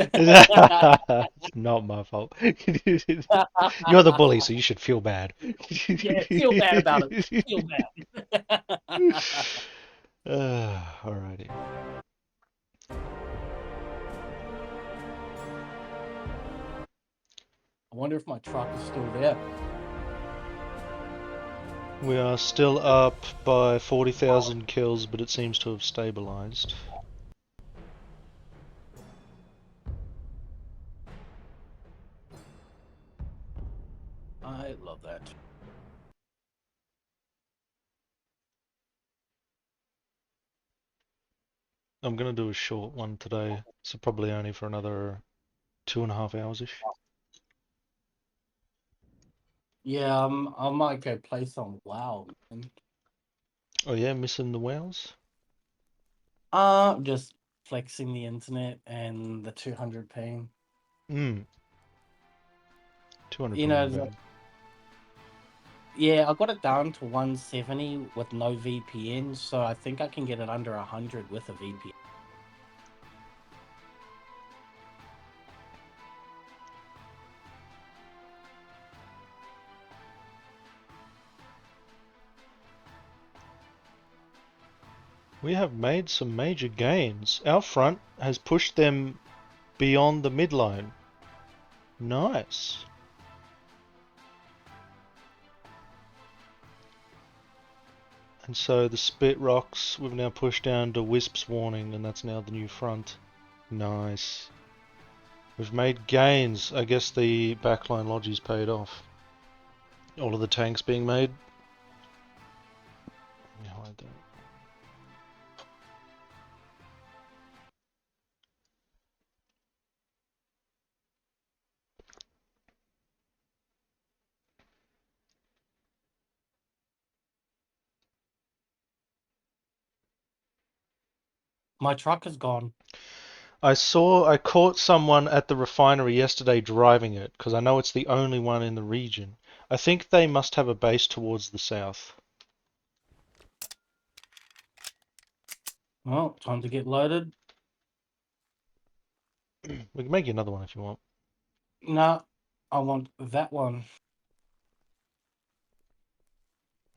It's not my fault. You're the bully, so you should feel bad. Yeah, feel bad about it. Feel bad. Alrighty. I wonder if my truck is still there. We are still up by 40,000 kills, but it seems to have stabilized. I love that. I'm gonna do a short one today, so probably only for another 2.5 hours-ish. Yeah, I might go play some WoW, man. Oh yeah, missing the whales? Just flexing the internet and the 200 ping. Hmm, 200 You ping know, ain't bad. yeah, I got it down to 170 with no VPN, so I think I can get it under 100 with a VPN. We have made some major gains. Our front has pushed them beyond the midline. Nice. And so the Spit Rocks we've now pushed down to Wisp's Warning, and that's now the new front. Nice. We've made gains. I guess the backline lodges paid off. All of the tanks being made. Let me hide that. My truck is gone. I caught someone at the refinery yesterday driving it, because I know it's the only one in the region. I think they must have a base towards the south. Well, time to get loaded. We can make you another one if you want. No, I want that one.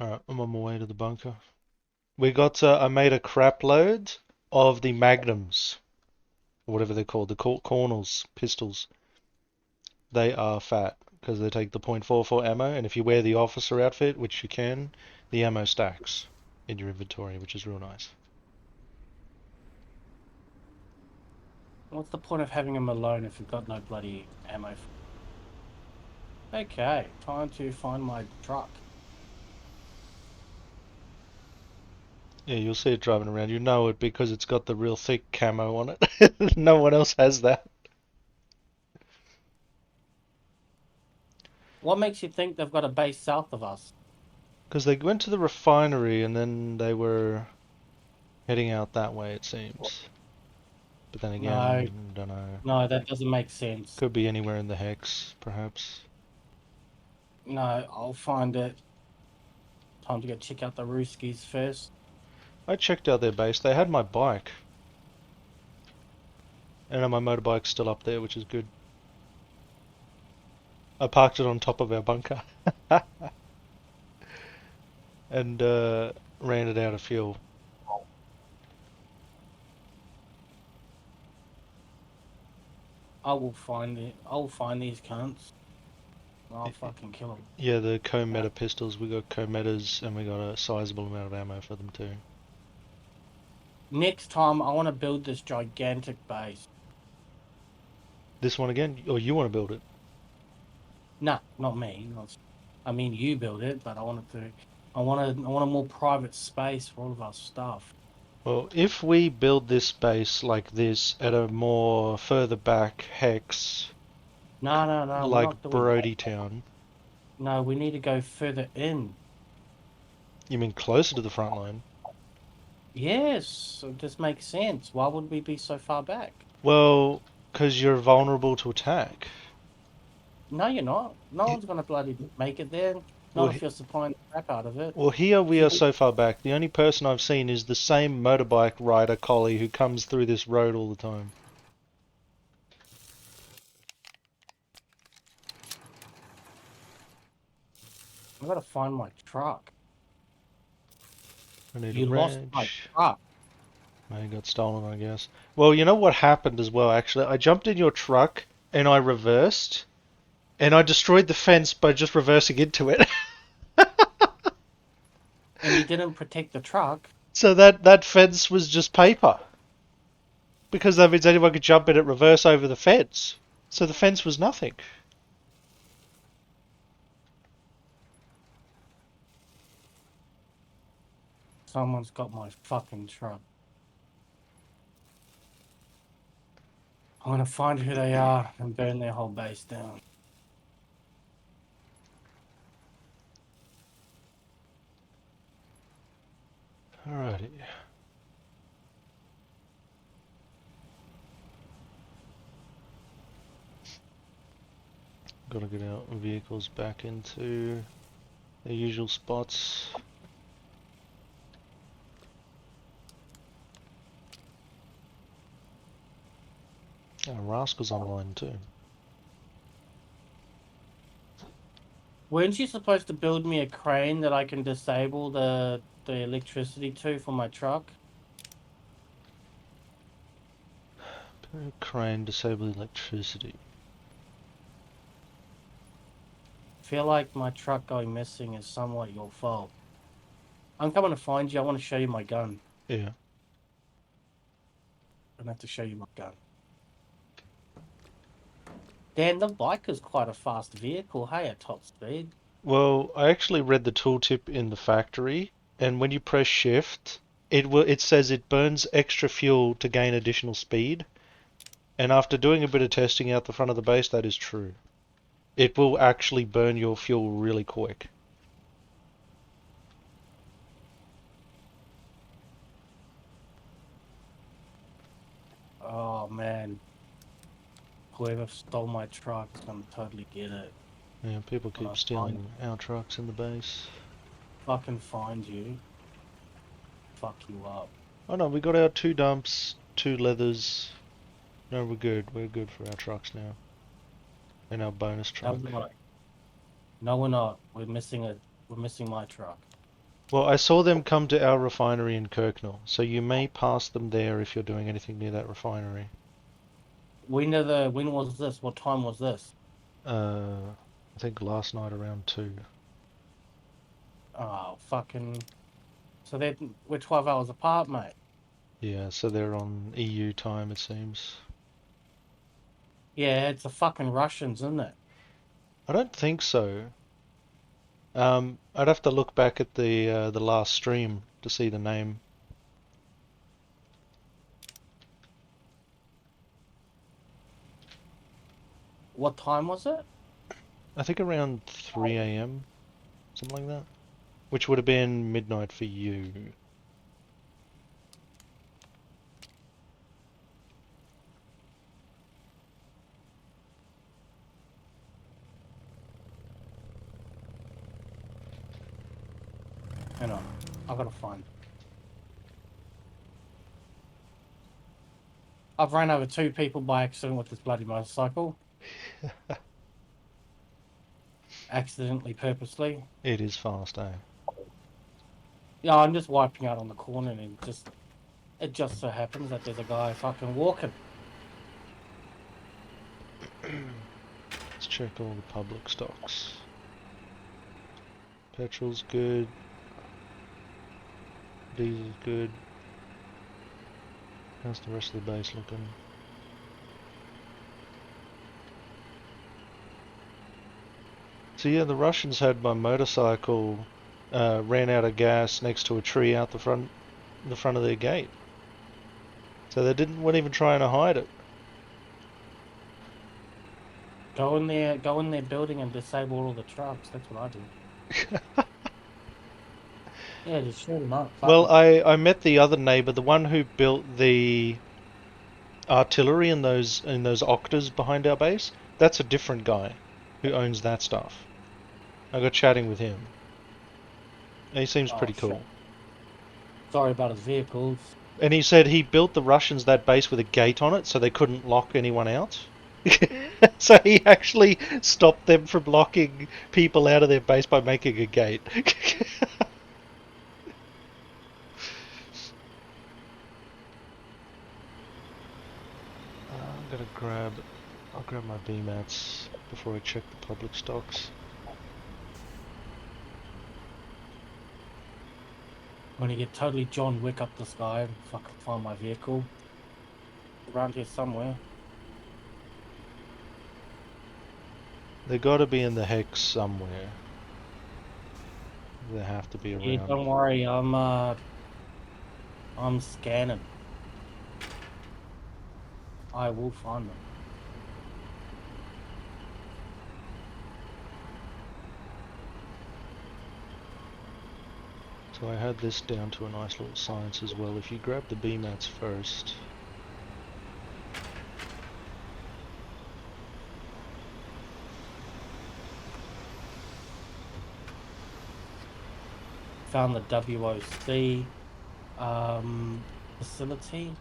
Alright, I'm on my way to the bunker. I made a crap load of the magnums, or whatever they're called, the cornels, pistols. They are fat, because they take the .44 ammo, and if you wear the officer outfit, which you can, the ammo stacks in your inventory, which is real nice. What's the point of having him alone if you've got no bloody ammo? Okay, time to find my truck. Yeah, you'll see it driving around. You know it because it's got the real thick camo on it. No one else has that. What makes you think they've got a base south of us? Because they went to the refinery and then they were heading out that way, it seems. But then No, again, don't know. no, that doesn't make sense. Could be anywhere in the hex, perhaps. No, I'll find it. Time to go check out the Rooskies first. I checked out their base. They had my bike. And my motorbike's still up there, which is good. I parked it on top of our bunker. And ran it out of fuel. I will find it. I'll find these cunts. I'll fucking kill them. Yeah, the Cometa pistols. We got Cometas and we got a sizable amount of ammo for them too. Next time, I want to build this gigantic base. This one again? Or you want to build it? Nah, not me. I mean, you build it, but I want it to. I want a more private space for all of our stuff. Well, if we build this base like this at a more further back hex, No, no, no. We're not like doing that. Brody Town, No, we need to go further in. you mean closer to the front line? Yes, it just makes sense. Why would we be so far back? Well, because you're vulnerable to attack. No, you're not. No Y- one's gonna bloody make it there. Well, Not if you're supplying the crap out of it. well, here we If you are so far back. The only person I've seen is the same motorbike rider collie who comes through this road all the time. I gotta find my truck. I need a You lost my wrench. truck. Mine got stolen, I guess. Well, you know what happened as well, actually? I jumped in your truck and I reversed, and I destroyed the fence by just reversing into it. And you didn't protect the truck. So that fence was just paper. Because that means anyone could jump in at reverse over the fence. So the fence was nothing. Someone's got my fucking truck. I'm gonna find who they are and burn their whole base down. Alrighty. Gotta get our vehicles back into their usual spots. Oh, Rascal's online too. Weren't you supposed to build me a crane that I can disable the electricity to for my truck? Crane disable electricity. I feel like my truck going missing is somewhat your fault. I'm coming to find you. I want to show you my gun. Yeah. I'm gonna have to show you my gun. Dan, the bike is quite a fast vehicle, hey, at top speed. Well, I actually read the tooltip in the factory, and when you press shift, it says it burns extra fuel to gain additional speed. And after doing a bit of testing out the front of the base, that is true. It will actually burn your fuel really quick. Oh man, whoever stole my truck is gonna totally get it. Yeah, people When I keep stealing our trucks in the base. fucking find you, fuck you up. Oh no, we got our 2 dumps, 2 leathers. No, we're good. We're good for our trucks now. And our bonus No, truck. we're not. No, we're not. We're missing it. We're missing my truck. Well, I saw them come to our refinery in Kirknell, so you may pass them there if you're doing anything near that refinery. When was this? What time was this? I think last night around 2. Oh, fucking. So we're 12 hours apart, mate. Yeah, so they're on EU time, it seems. Yeah, it's the fucking Russians, isn't it? I don't think so. I'd have to look back at the last stream to see the name. What time was it? I think around 3 a.m., something like that. Which would have been midnight for you. Hang on. I gotta find. I've run over 2 people by accident with this bloody motorcycle. Accidentally, purposely. It is fast, eh? Yeah, I'm just wiping out on the corner and it just so happens that there's a guy fucking walking. Let's check all the public stocks. Petrol's good. Diesel's good. How's the rest of the base looking? So yeah, the Russians had my motorcycle ran out of gas next to a tree out the front of their gate. So they weren't even trying to hide it. Go in their building and disable all the trucks. That's what I do. Yeah, just shoot them up. Fuck Well, 'em. I met the other neighbor, the one who built the artillery in those octas behind our base. That's a different guy who owns that stuff. I got chatting with him. He seems Oh pretty shit. cool. Sorry about his vehicles. And he said he built the Russians that base with a gate on it so they couldn't lock anyone out. So he actually stopped them from locking people out of their base by making a gate. I'm gonna grab. I'll grab my B mats before I check the public stocks. I'm gonna get totally John Wick up the sky if I can find my vehicle. Around here somewhere. They gotta be in the hex somewhere. They have to be Yeah, around. don't worry, I'm scanning. I will find them. So I had this down to a nice little science as well. If you grab the B mats first, Found the WOC facility.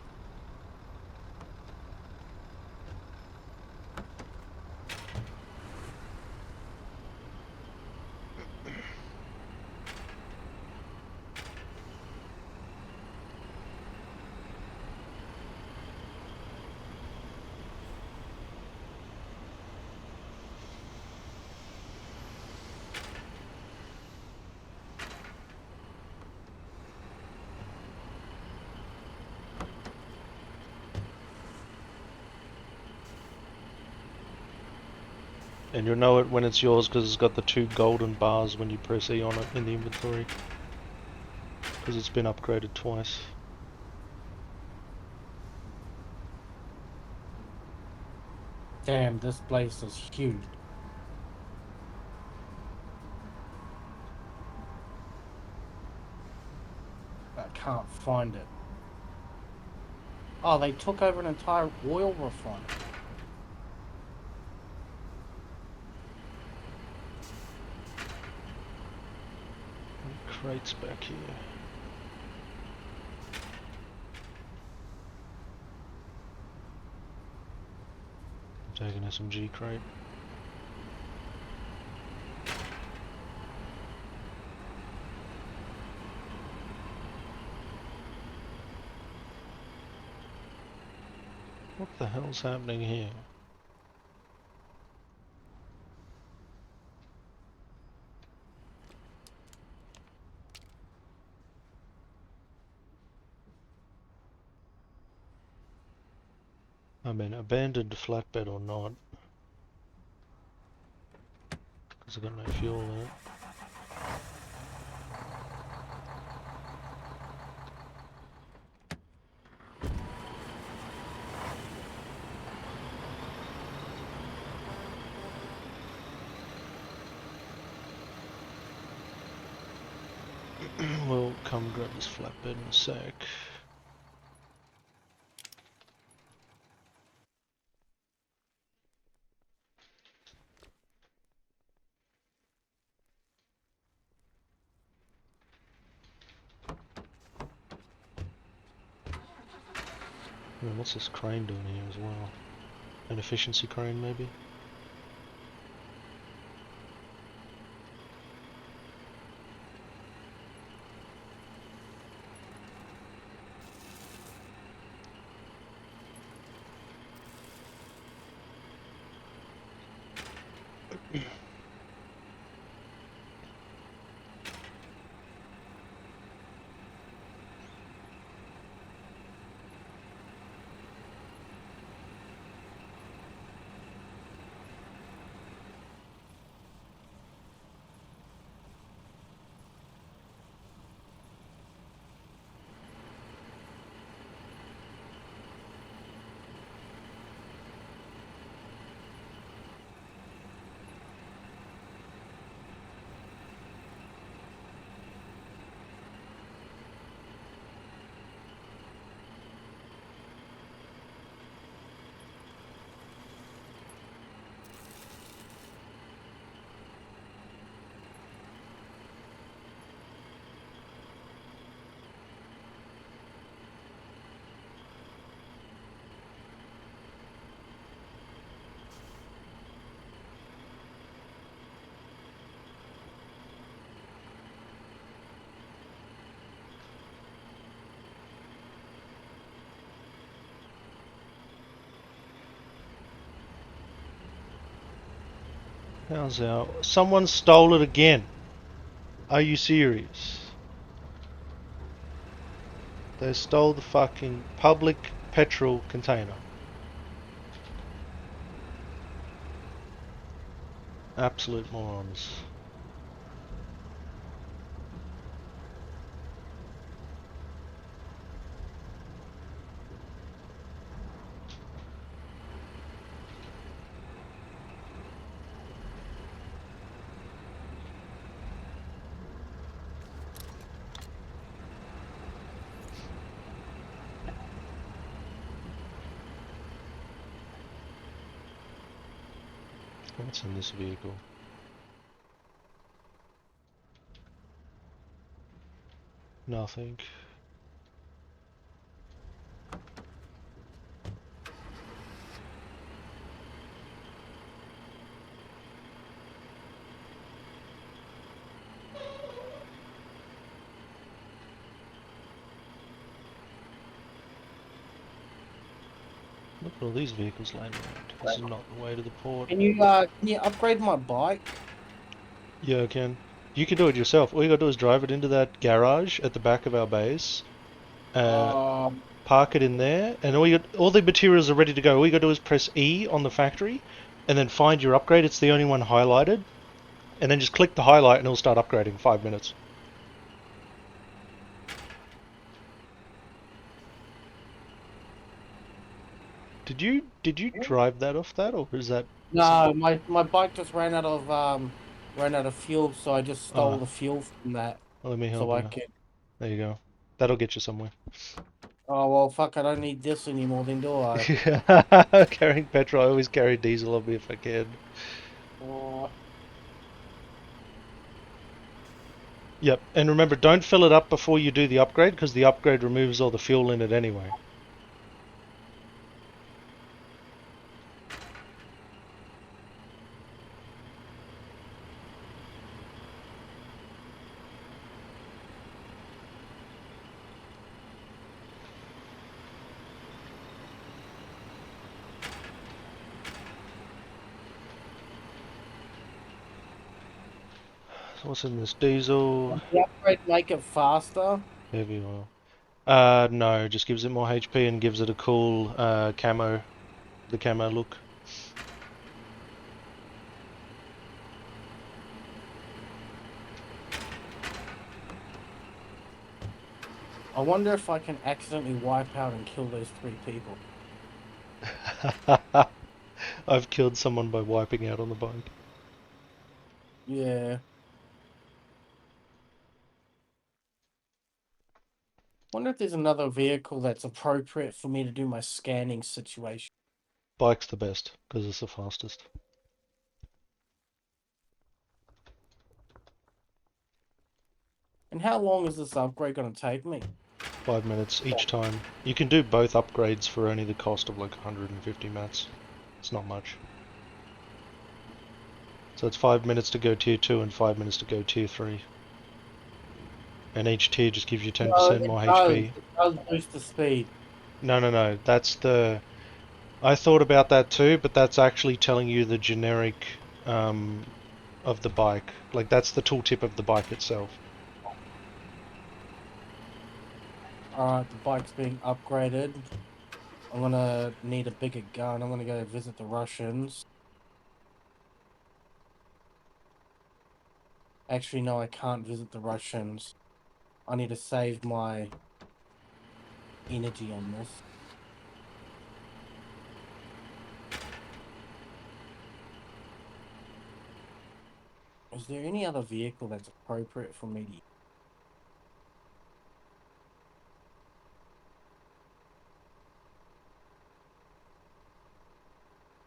and you'll know it when it's yours because it's got the two golden bars when you press E on it in the inventory. Because it's been upgraded twice. Damn, this place is huge. I can't find it. Oh, they took over an entire oil refinery. Crates back here. I'm taking SMG crate. What the hell's happening here? I mean, abandoned flatbed or not, because I've got no fuel in it. We'll come grab this flatbed in a sec. I mean, what's this crane doing here as well? An efficiency crane, maybe? How's our... Someone stole it again. Are you serious? They stole the fucking public petrol container. Absolute morons. What's in this vehicle? Nothing. Look at all these vehicles laying around. This is not the way to the port. Can you upgrade my bike? Yeah, I can. You can do it yourself. All you gotta do is drive it into that garage at the back of our base, uh, Um, park it in there, and all the materials are ready to go. All you gotta do is press E on the factory, and then find your upgrade. It's the only one highlighted, and then just click the highlight, and it'll start upgrading. 5 minutes. Did you drive that off that, or is that some? no, my bike just ran out of fuel, so I just stole Ah, the fuel from that let me so help I you. could. There you go. That'll get you somewhere. Oh well, fuck! I don't need this anymore, then do I? Carrying petrol, I always carry diesel on me if I can. Oh, Yep, and remember, don't fill it up before you do the upgrade, because the upgrade removes all the fuel in it anyway. So what's in this? Diesel, does the upgrade make it faster? heavy oil. No, just gives it more HP and gives it a cool camo, the camo look. I wonder if I can accidentally wipe out and kill those three people. I've killed someone by wiping out on the bike. Yeah. Wonder if there's another vehicle that's appropriate for me to do my scanning situation. Bike's the best, because it's the fastest. And how long is this upgrade going to take me? 5 minutes each time. You can do both upgrades for only the cost of like 150 mats. It's not much. So it's 5 minutes to go tier 2 and 5 minutes to go tier 3. And each tier just gives you No, 10% it more does. HP. It does boost the speed. No, no, no. That's the. I thought about that too, but that's actually telling you the generic of the bike. Like that's the tooltip of the bike itself. Alright, the bike's being upgraded. I'm gonna need a bigger gun. I'm gonna go visit the Russians. Actually, no, I can't visit the Russians. I need to save my energy on this. Is there any other vehicle that's appropriate for me to use?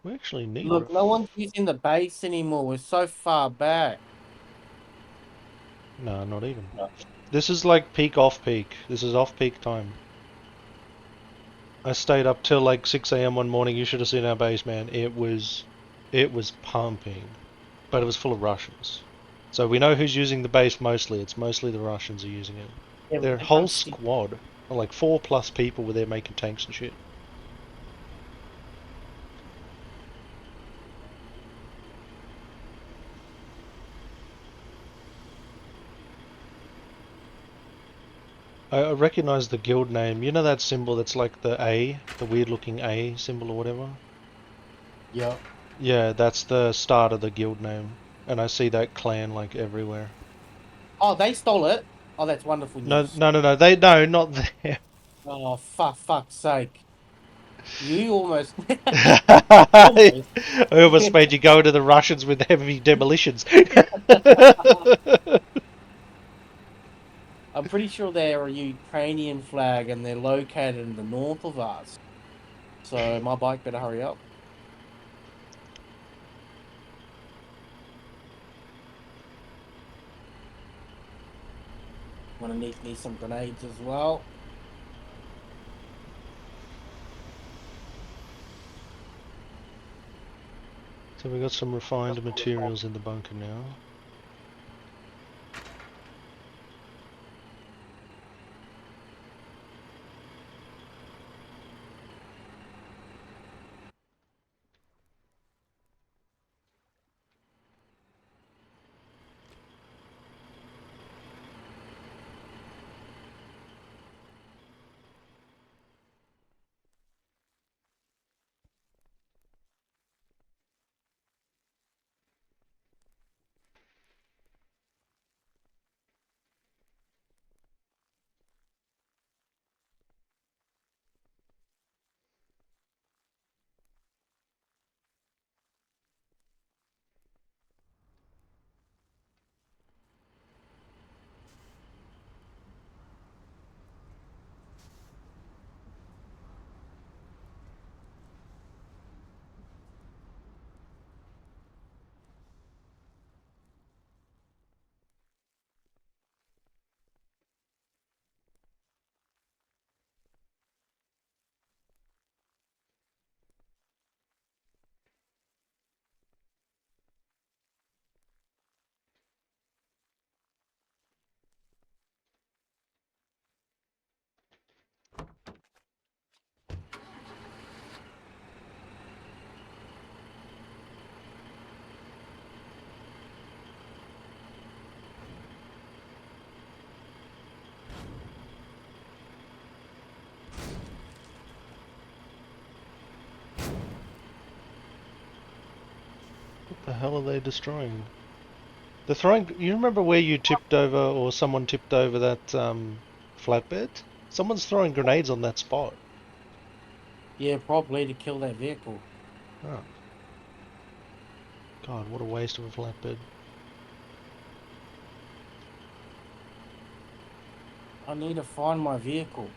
We actually need Look, no one's using the base anymore. We're so far back. No, not even. No. This is like peak off peak. This is off peak time. I stayed up till like 6 a.m. one morning. You should have seen our base, man. It was pumping, but it was full of Russians. So we know who's using the base mostly. It's mostly the Russians are using it. Yeah, Their I whole can't see. squad, like 4+ people, were there making tanks and shit. I recognize the guild name. You know that symbol that's like the A, the weird looking A symbol or whatever? Yep. Yeah, that's the start of the guild name. And I see that clan like everywhere. Oh, they stole it. Oh, that's wonderful No, news. no, no, no. They no, not them. Oh, fuck's sake. You almost, I almost. almost made you go to the Russians with heavy demolitions. I'm pretty sure they're a Ukrainian flag and they're located in the north of us. So my bike better hurry up. I'm gonna need me some grenades as well. So we got some Just refined on the top. materials in the bunker now. What the hell are they destroying? They're throwing. You remember where you tipped over, or someone tipped over that flatbed? Someone's throwing grenades on that spot. Yeah, probably to kill that vehicle. Oh, God, what a waste of a flatbed. I need to find my vehicle.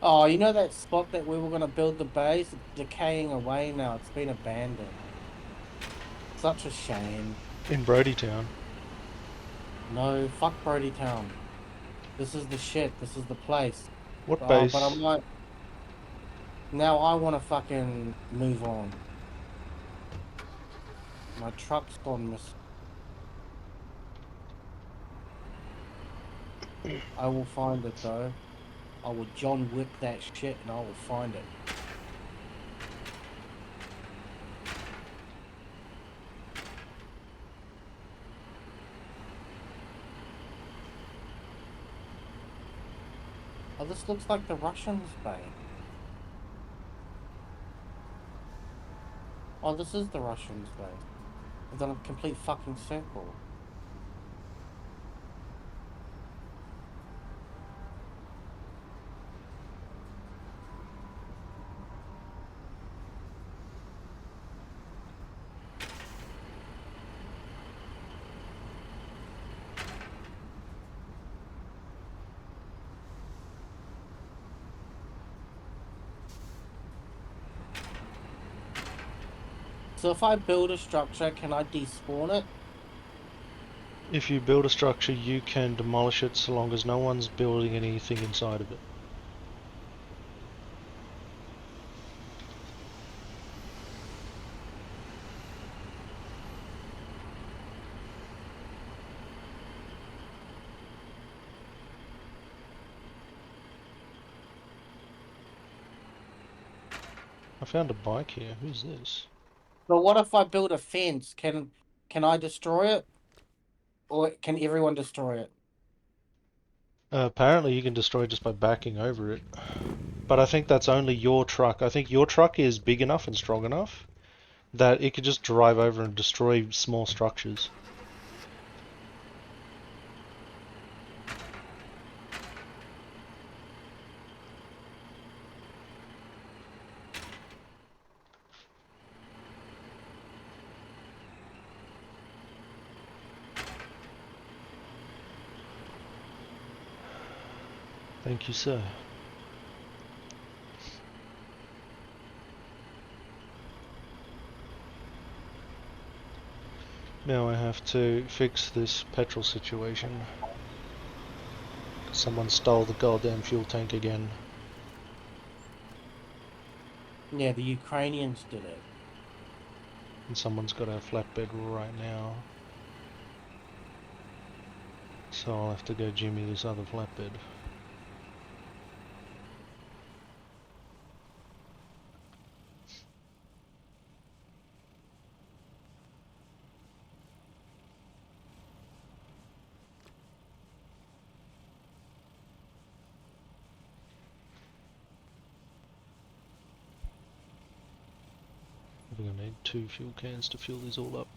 Oh, you know that spot that we were gonna build the base? It's decaying away now. It's been abandoned. Such a shame. In Brody Town. No, fuck Brody Town. This is the shit. This is the place. What But I'm base? like, now I want to fucking move on. My truck's gone miss. I will find it though. I will John Wick that shit and I will find it. Oh, this looks like the Russians' base. Oh, this is the Russians' base. I've done a complete fucking circle. So if I build a structure, can I despawn it? If you build a structure, you can demolish it so long as no one's building anything inside of it. I found a bike here. Who's this? But what if I build a fence? Can I destroy it? Or can everyone destroy it? Apparently you can destroy it just by backing over it. But I think that's only your truck. I think your truck is big enough and strong enough that it could just drive over and destroy small structures. Thank you, sir. Now I have to fix this petrol situation. Someone stole the goddamn fuel tank again. Yeah, the Ukrainians did it. And someone's got our flatbed right now. So I'll have to go jimmy this other flatbed. We're gonna need 2 fuel cans to fill these all up.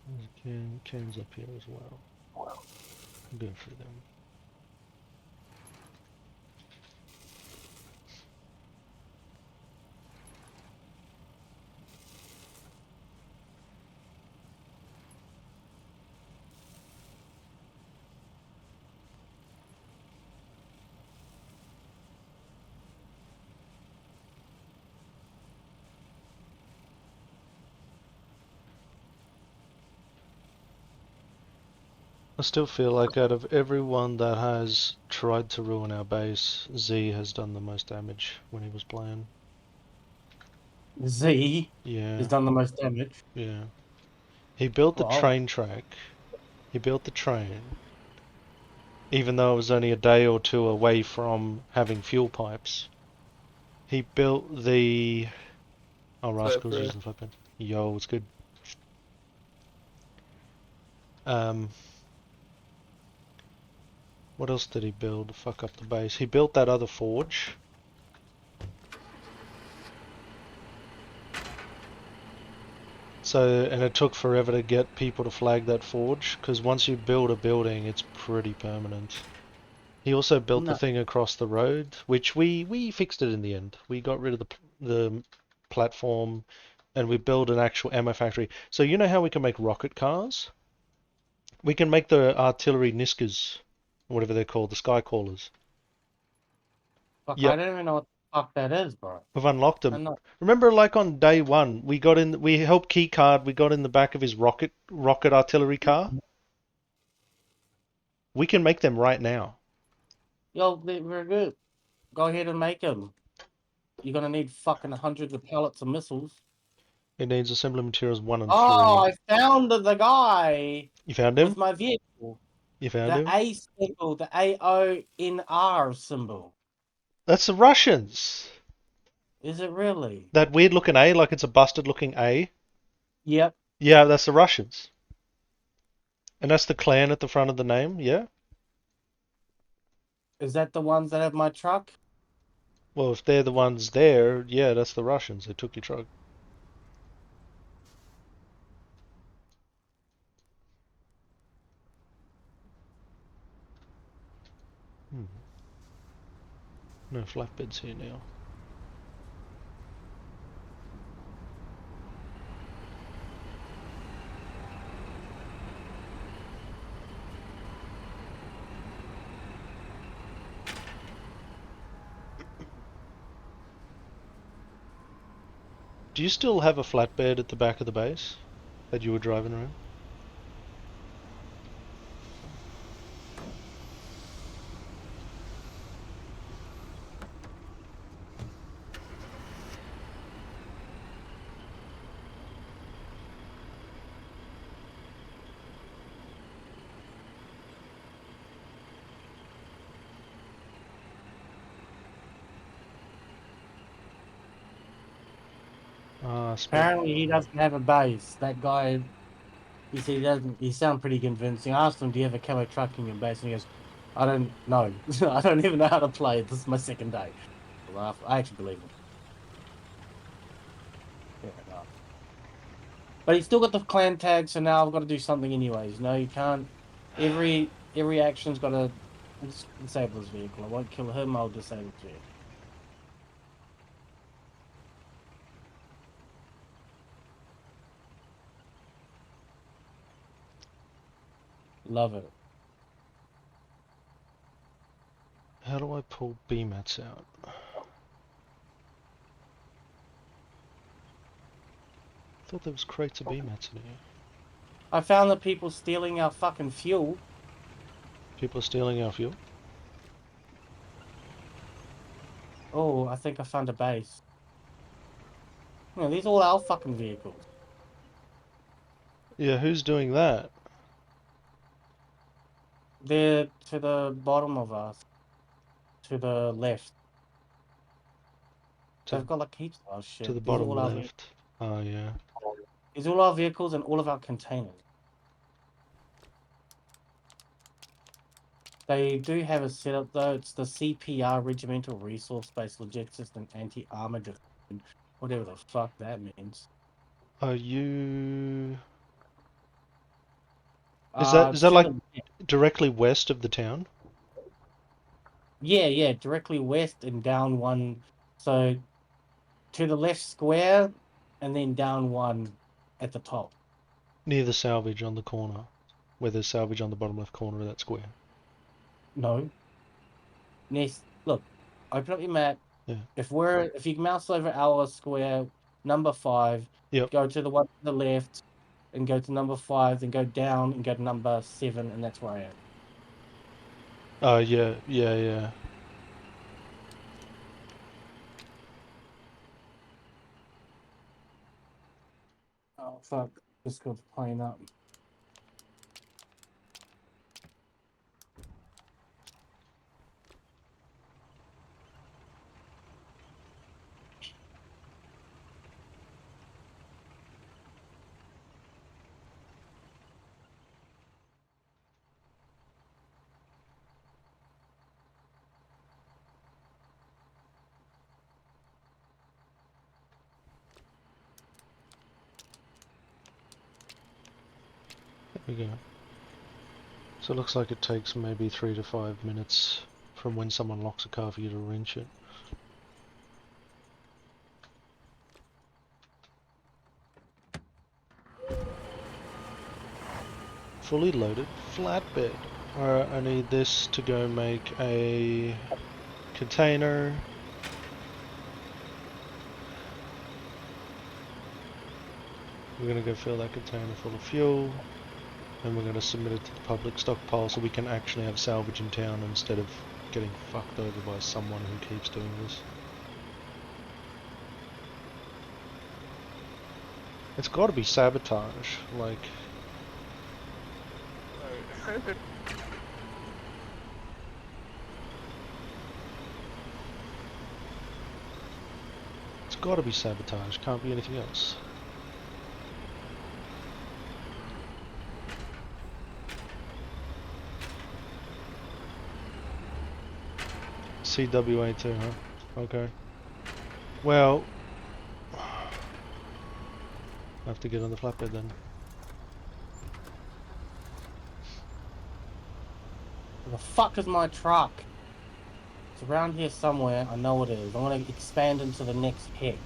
There's cans up here as well. Go through them. I still feel like out of everyone that has tried to ruin our base, Z has done the most damage when he was playing. Z has Yeah, done the most damage. yeah. He built the Well, train track. He built the train, even though it was only a day or two away from having fuel pipes. He built the... Oh, Rascals Flatbread. using the flatbed. Yo, it's good. Um, what else did he build to fuck up the base? He built that other forge. So, and it took forever to get people to flag that forge, because once you build a building, it's pretty permanent. He also built the no. thing across the road, which we fixed it in the end. We got rid of the platform, and we built an actual ammo factory. So you know how we can make rocket cars? We can make the artillery Niskas, whatever they're called, the Skycallers. Fuck, I Yep, don't even know what the fuck that is, bro. we've unlocked them. I'm not. Remember, like on day one, we helped Keycard, we got in the back of his rocket artillery car. We can make them right now. Yo, we're good. Go ahead and make them. You're gonna need fucking hundreds of pallets of missiles. It needs assembly materials 1 and Oh, 3. I found the guy You found with him? my vehicle. You found The him? A symbol, the AONR symbol. That's the Russians. Is it really? That weird looking A, like it's a busted looking A. Yep. Yeah, that's the Russians. And that's the clan at the front of the name, yeah? Is that the ones that have my truck? Well, if they're the ones there, yeah, that's the Russians. They took your truck. Hmm. No flatbeds here now. Do you still have a flatbed at the back of the base that you were driving around? Ah, spec. Apparently, he doesn't have a base. That guy, he said he doesn't. He sounded pretty convincing. I asked him, "Do you have a camo truck in your base?" And he goes, "I don't know. I don't even know how to play it. This is my second day." I laugh. I actually believe him. Fair enough. But he's still got the clan tag, so now I've got to do something anyways. No, you can't. Every action's got to disable his vehicle. I won't kill him. I'll disable his vehicle. Love it. How do I pull B-mats out? I thought there was crates of B-mats in here. I found that people stealing our fucking fuel. People are stealing our fuel? Oh, I think I found a base. These are all our fucking vehicles. Yeah, who's doing that? They're to the bottom of us, to the left. To They've got like heaps of our to the shit. These are bottom all our vehicles. left. Oh yeah. These are all our vehicles and all of our containers. They do have a setup though. It's the CPR, Regimental Resource-Based Logistics and Anti-Armor Defense, whatever the fuck that means. Are you? Is that To like the directly west of the town? yeah, directly west and down one. So to the left square, and then down one at the top. Near the salvage on the corner, where there's salvage on the bottom left corner of that square. No, next. Look, open up your map. Yeah. If you mouse over our square number 5, Yep. go to the one to the left, and go to number 5, then go down and go to number 7, and that's where I am. Oh yeah, yeah, yeah. Oh fuck! Discord's playing up. There we go. So it looks like it takes maybe 3 to 5 minutes from when someone locks a car for you to wrench it. Fully loaded flatbed. Alright, I need this to go make a container. We're going to go fill that container full of fuel. And we're going to submit it to the public stockpile so we can actually have salvage in town instead of getting fucked over by someone who keeps doing this. It's got to be sabotage, like... It's got to be sabotage, can't be anything else. CWA2, huh? Okay. Well, I have to get on the flatbed then. Where the fuck is my truck? It's around here somewhere. I know it is. I want to expand into the next hex.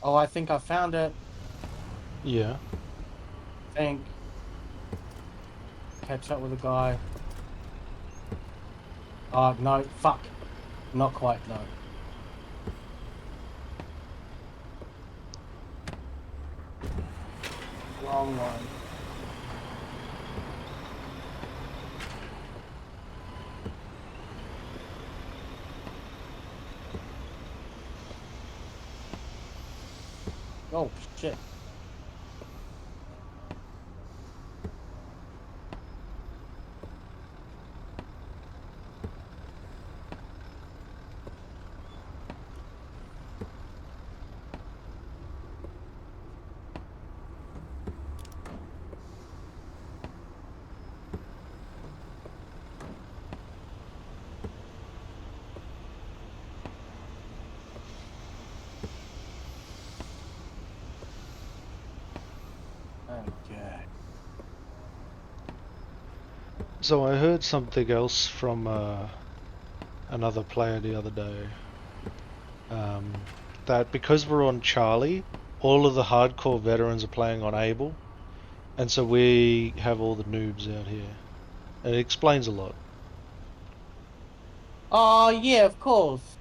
Oh, I think I found it. Yeah. I think. Catch up with a guy. Oh, no. Fuck. Not quite, no. Wrong one. Oh, shit. Okay. So I heard something else from another player the other day. That because we're on Charlie, all of the hardcore veterans are playing on Able, and so we have all the noobs out here. And it explains a lot. Oh, yeah, of course.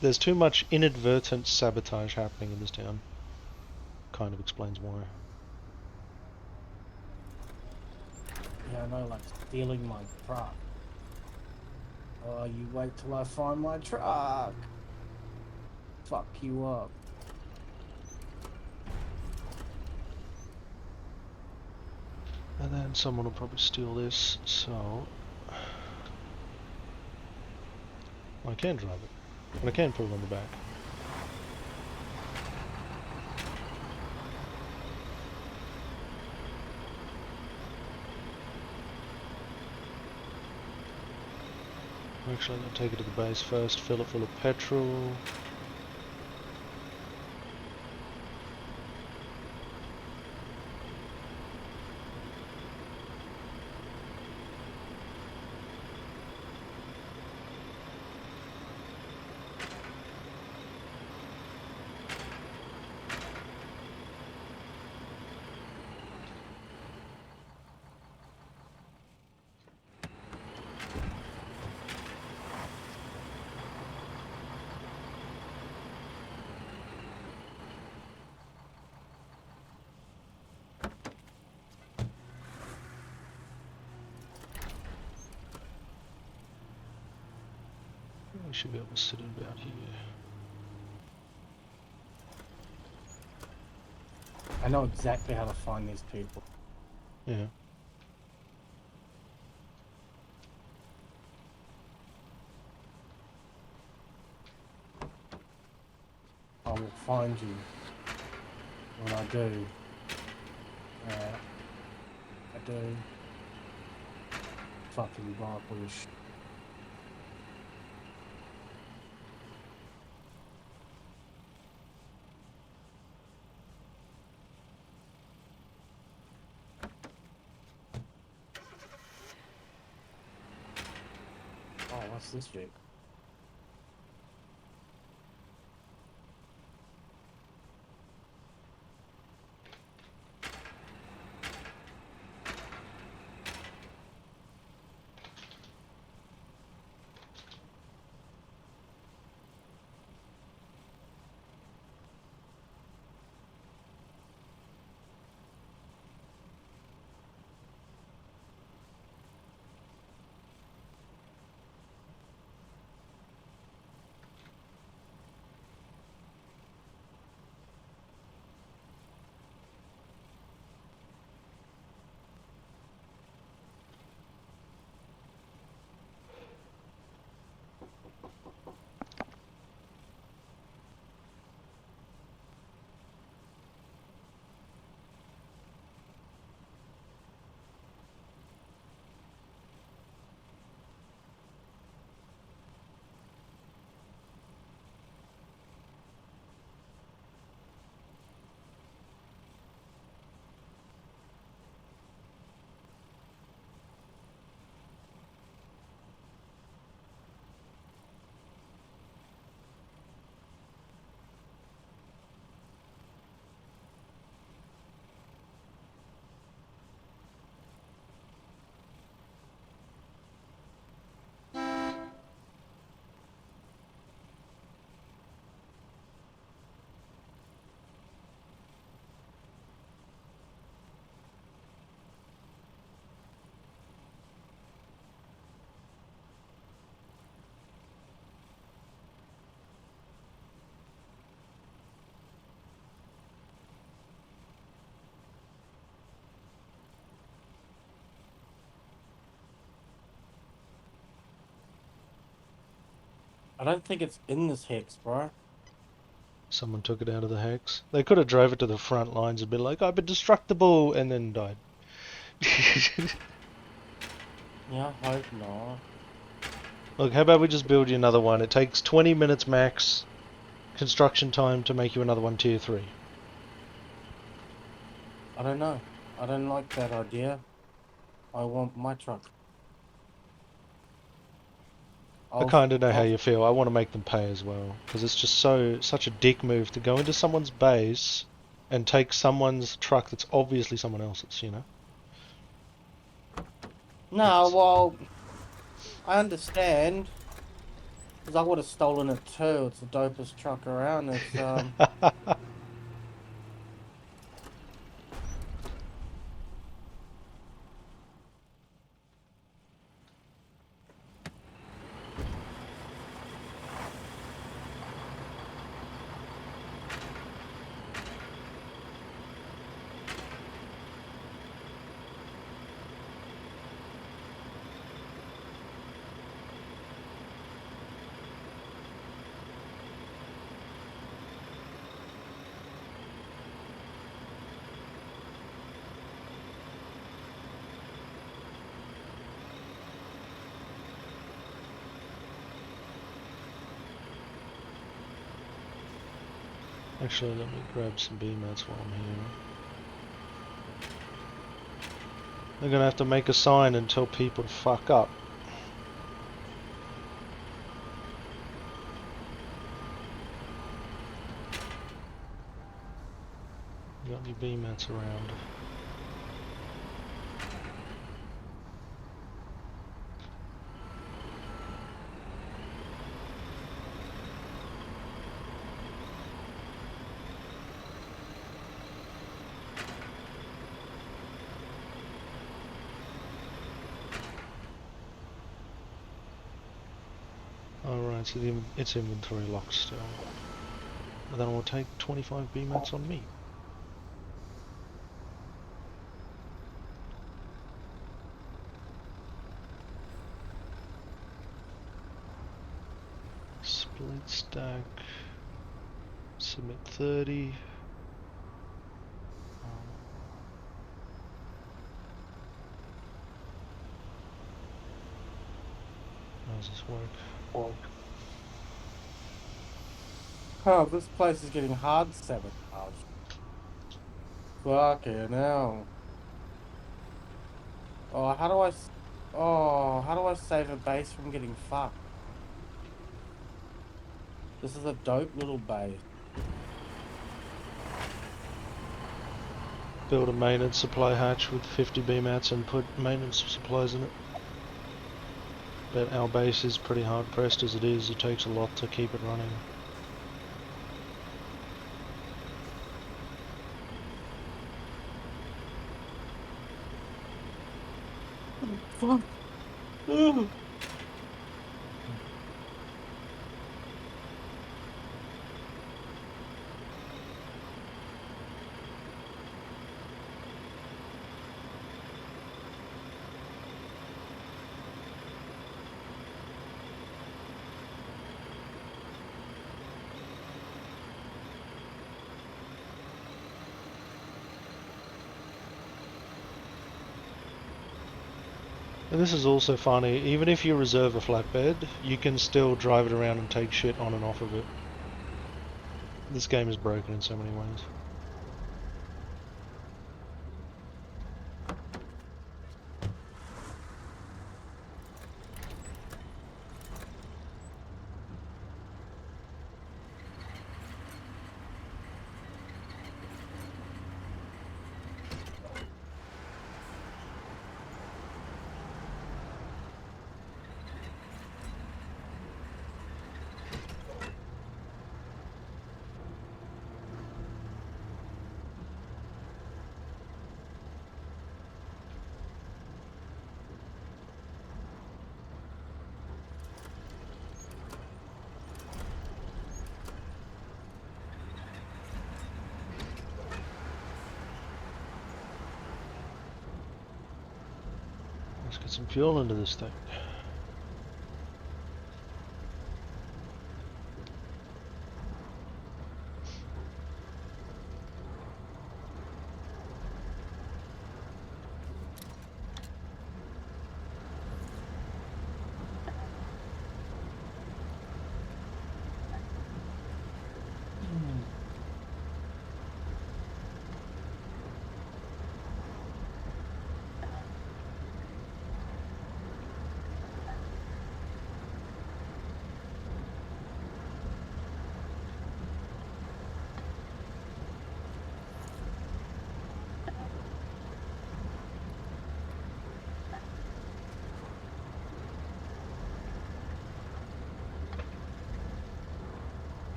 There's too much inadvertent sabotage happening in this town. Kind of explains why. Yeah, I know, like stealing my truck. Oh, you wait till I find my truck. Fuck you up. And then someone will probably steal this, so I can drive it. And I can put it on the back. Actually, I'm going to take it to the base first, fill it full of petrol. We should be able to sit it about here. I know exactly how to find these people. Yeah. I will find you when I do. I do. Fucking barbush. Oh, what's this shit? I don't think it's in this hex, bro. Someone took it out of the hex. They could have drove it to the front lines and been like, I'm indestructible, and then died. Yeah, I hope not. Look, how about we just build you another one? It takes 20 minutes max construction time to make you another one tier 3. I don't know. I don't like that idea. I want my truck. I I'll, kind of know how I'll, you feel. I want to make them pay as well, because it's just such a dick move to go into someone's base and take someone's truck that's obviously someone else's, you know? no, It's well, I understand. Because I would have stolen it too. It's the dopest truck around. It's, Actually, let me grab some B-mats while I'm here. They're gonna have to make a sign and tell people to fuck up. You got any B-mats around? Alright, so it's inventory locked still. And then I'll take 25 B-mats on me. Split stack. Submit 30. How does this work? oh, this place is getting hard sabotage. Fucking hell. Oh, how do I save a base from getting fucked? This is a dope little base. Build a maintenance supply hatch with 50 B-mats and put maintenance supplies in it. But our base is pretty hard pressed as it is. It takes a lot to keep it running. Fuck. Ugh. And this is also funny, even if you reserve a flatbed, you can still drive it around and take shit on and off of it. This game is broken in so many ways. Let's get some fuel into this thing.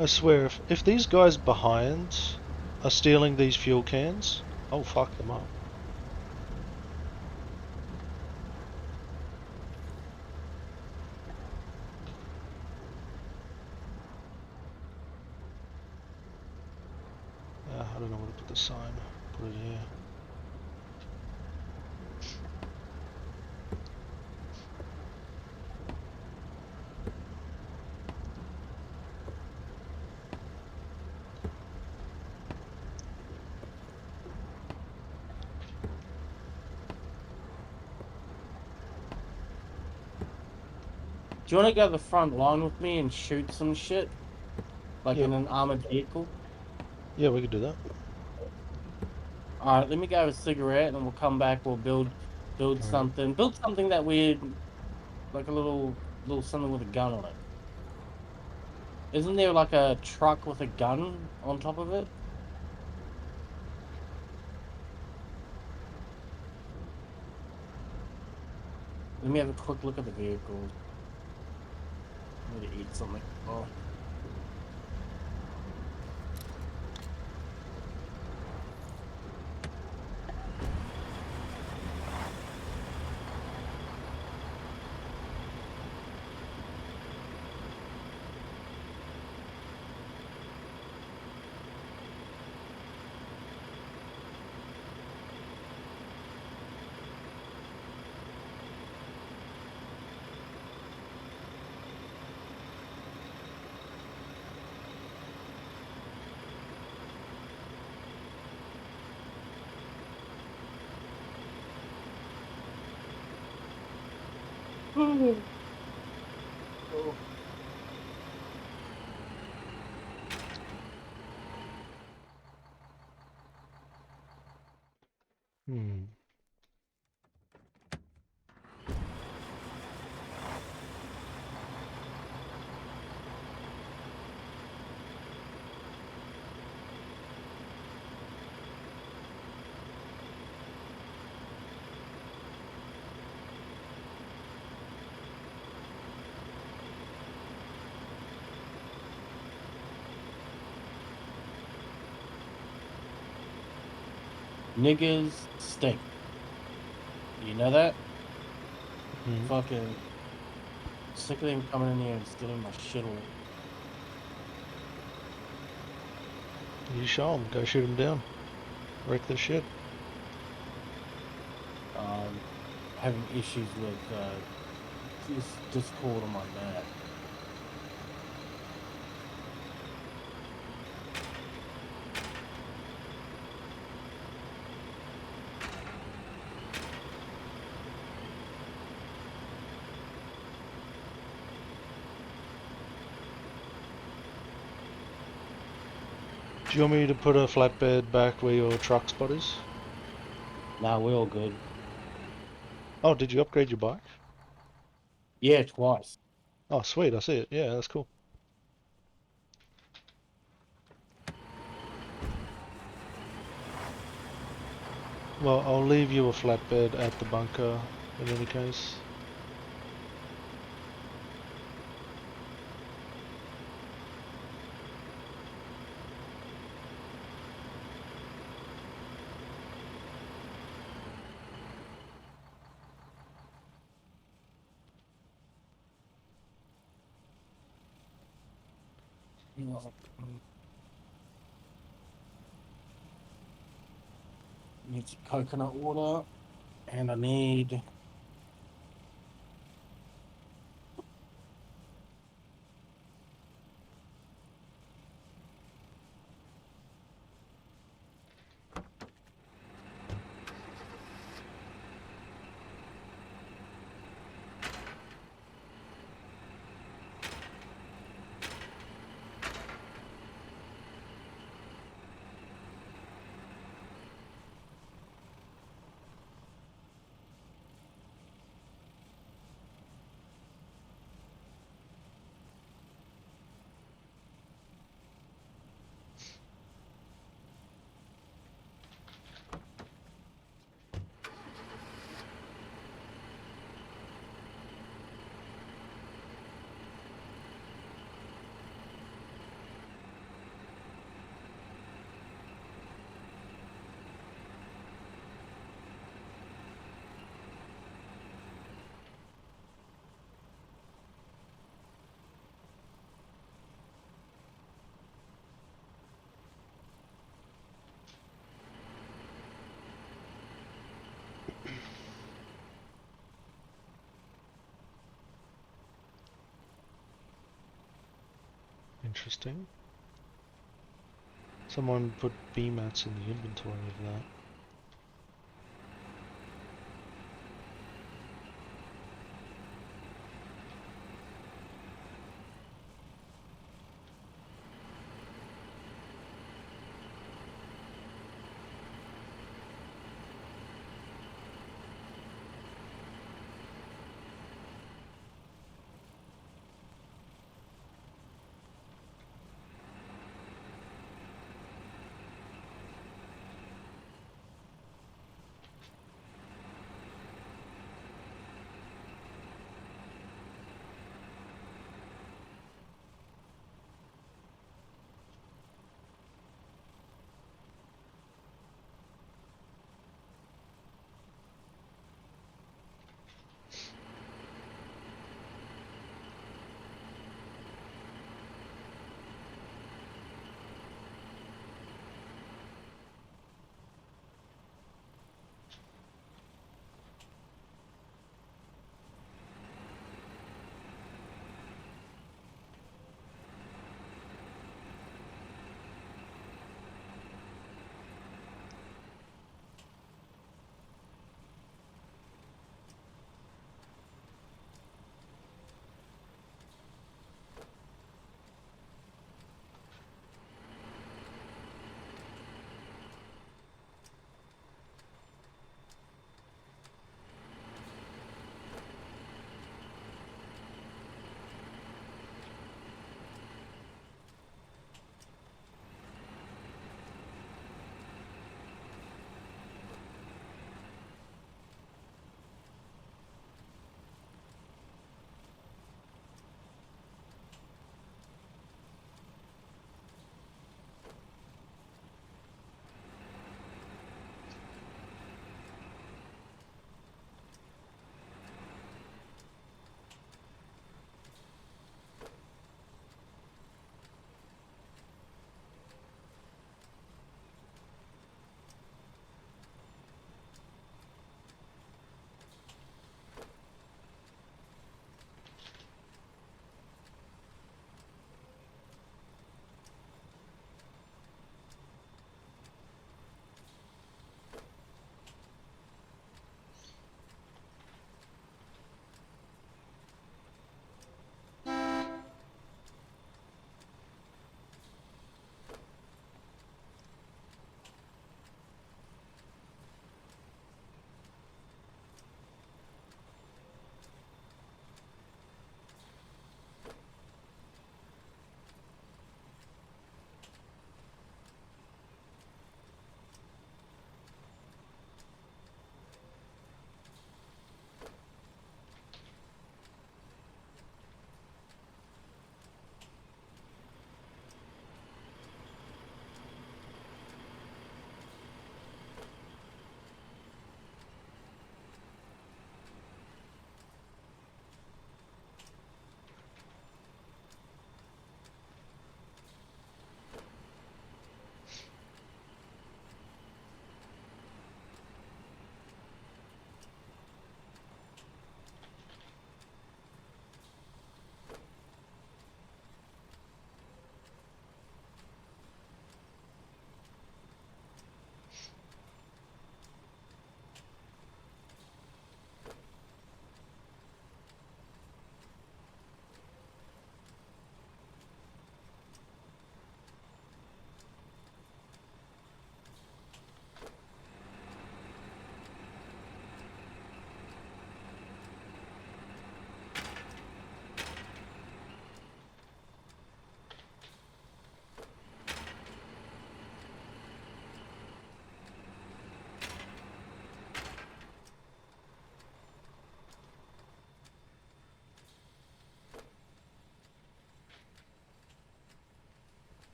I swear, if these guys behind are stealing these fuel cans, I'll fuck them up. I don't know where to put the sign. Put it here. Do you want to go to the front line with me and shoot some shit? Like Yep. in an armored vehicle? Yeah, we could do that. Alright, let me go have a cigarette and we'll come back, we'll build Alright. something. Build something that weird, like a little something with a gun on it. Isn't there like a truck with a gun on top of it? Let me have a quick look at the vehicles. I need to eat something. Oh. Oh. Hmm. Niggers stink. You know that? Hmm. Fucking sick of them coming in here and stealing my shit all. You show them. Go shoot them down. Wreck their shit. Um, Having issues with Discord on my Mac. Do you want me to put a flatbed back where your truck spot is? Nah, we're all good. Oh, did you upgrade your bike? Yeah, twice. Oh, sweet. I see it. Yeah, that's cool. Well, I'll leave you a flatbed at the bunker in any case. Need some coconut water, and I need. Interesting. Someone put bee mats in the inventory of that.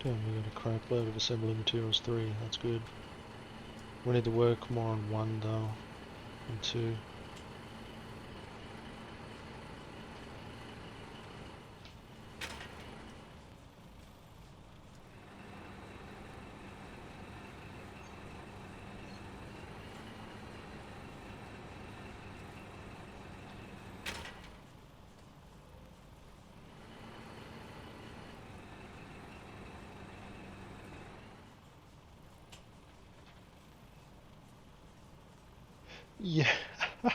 Damn, we got a crap load of assembly materials 3, that's good. We need to work more on 1 though, and 2. Yeah, who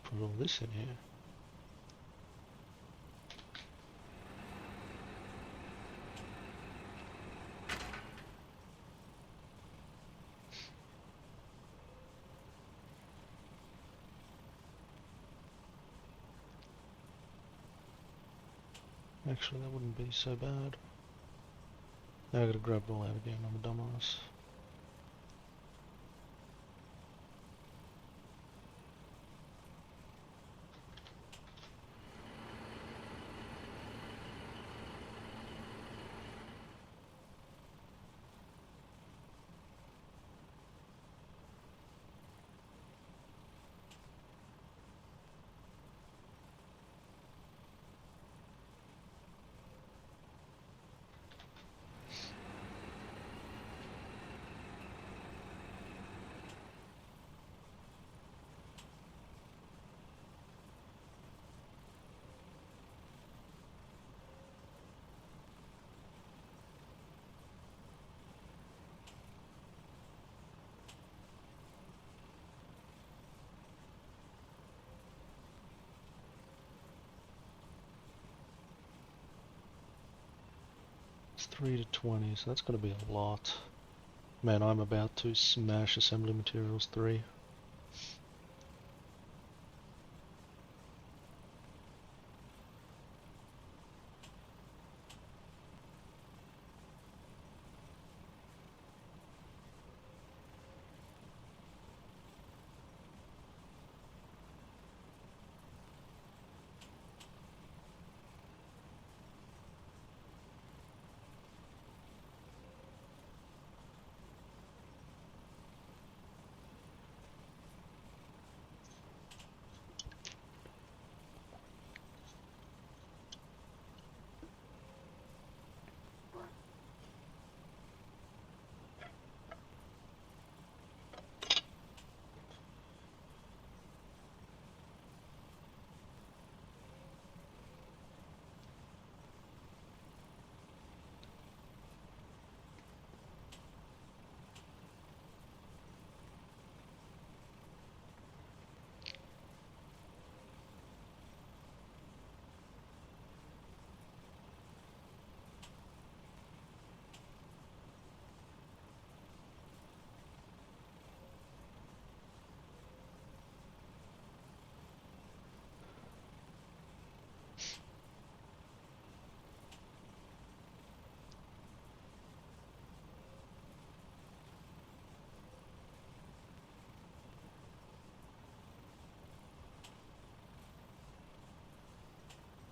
put all this in here? Actually, that wouldn't be so bad. Now I gotta grab it all out again, I'm a dumbass. It's 3 to 20, so that's gonna be a lot. Man, I'm about to smash assembly materials 3.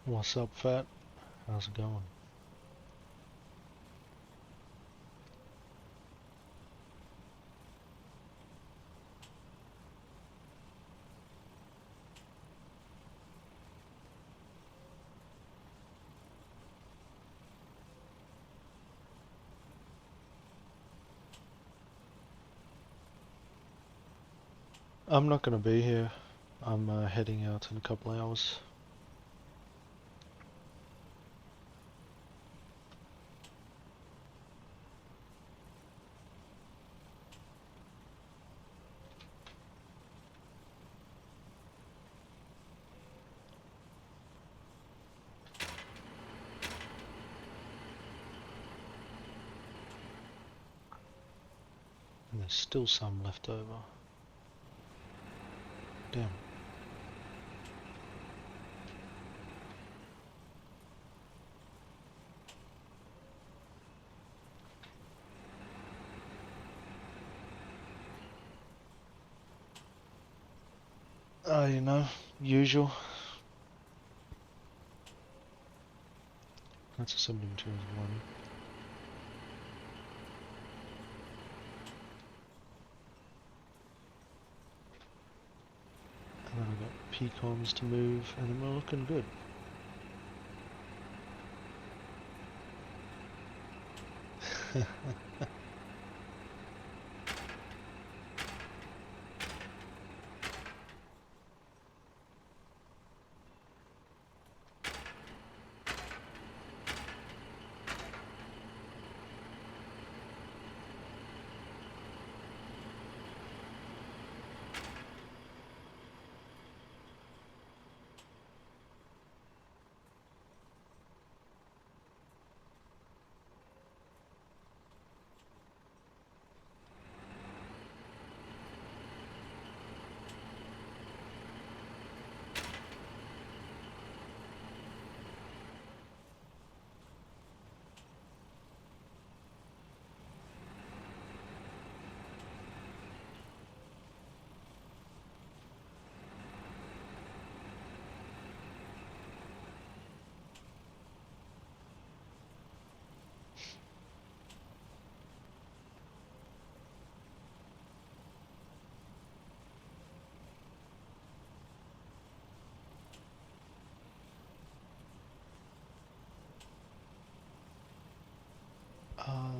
What's up, fat? How's it going? I'm not gonna be here. I'm heading out in a couple hours. And there's still some left over. Damn. You know, usual. That's assembly materials 1. And then I've got pecans to move, and then we're looking good.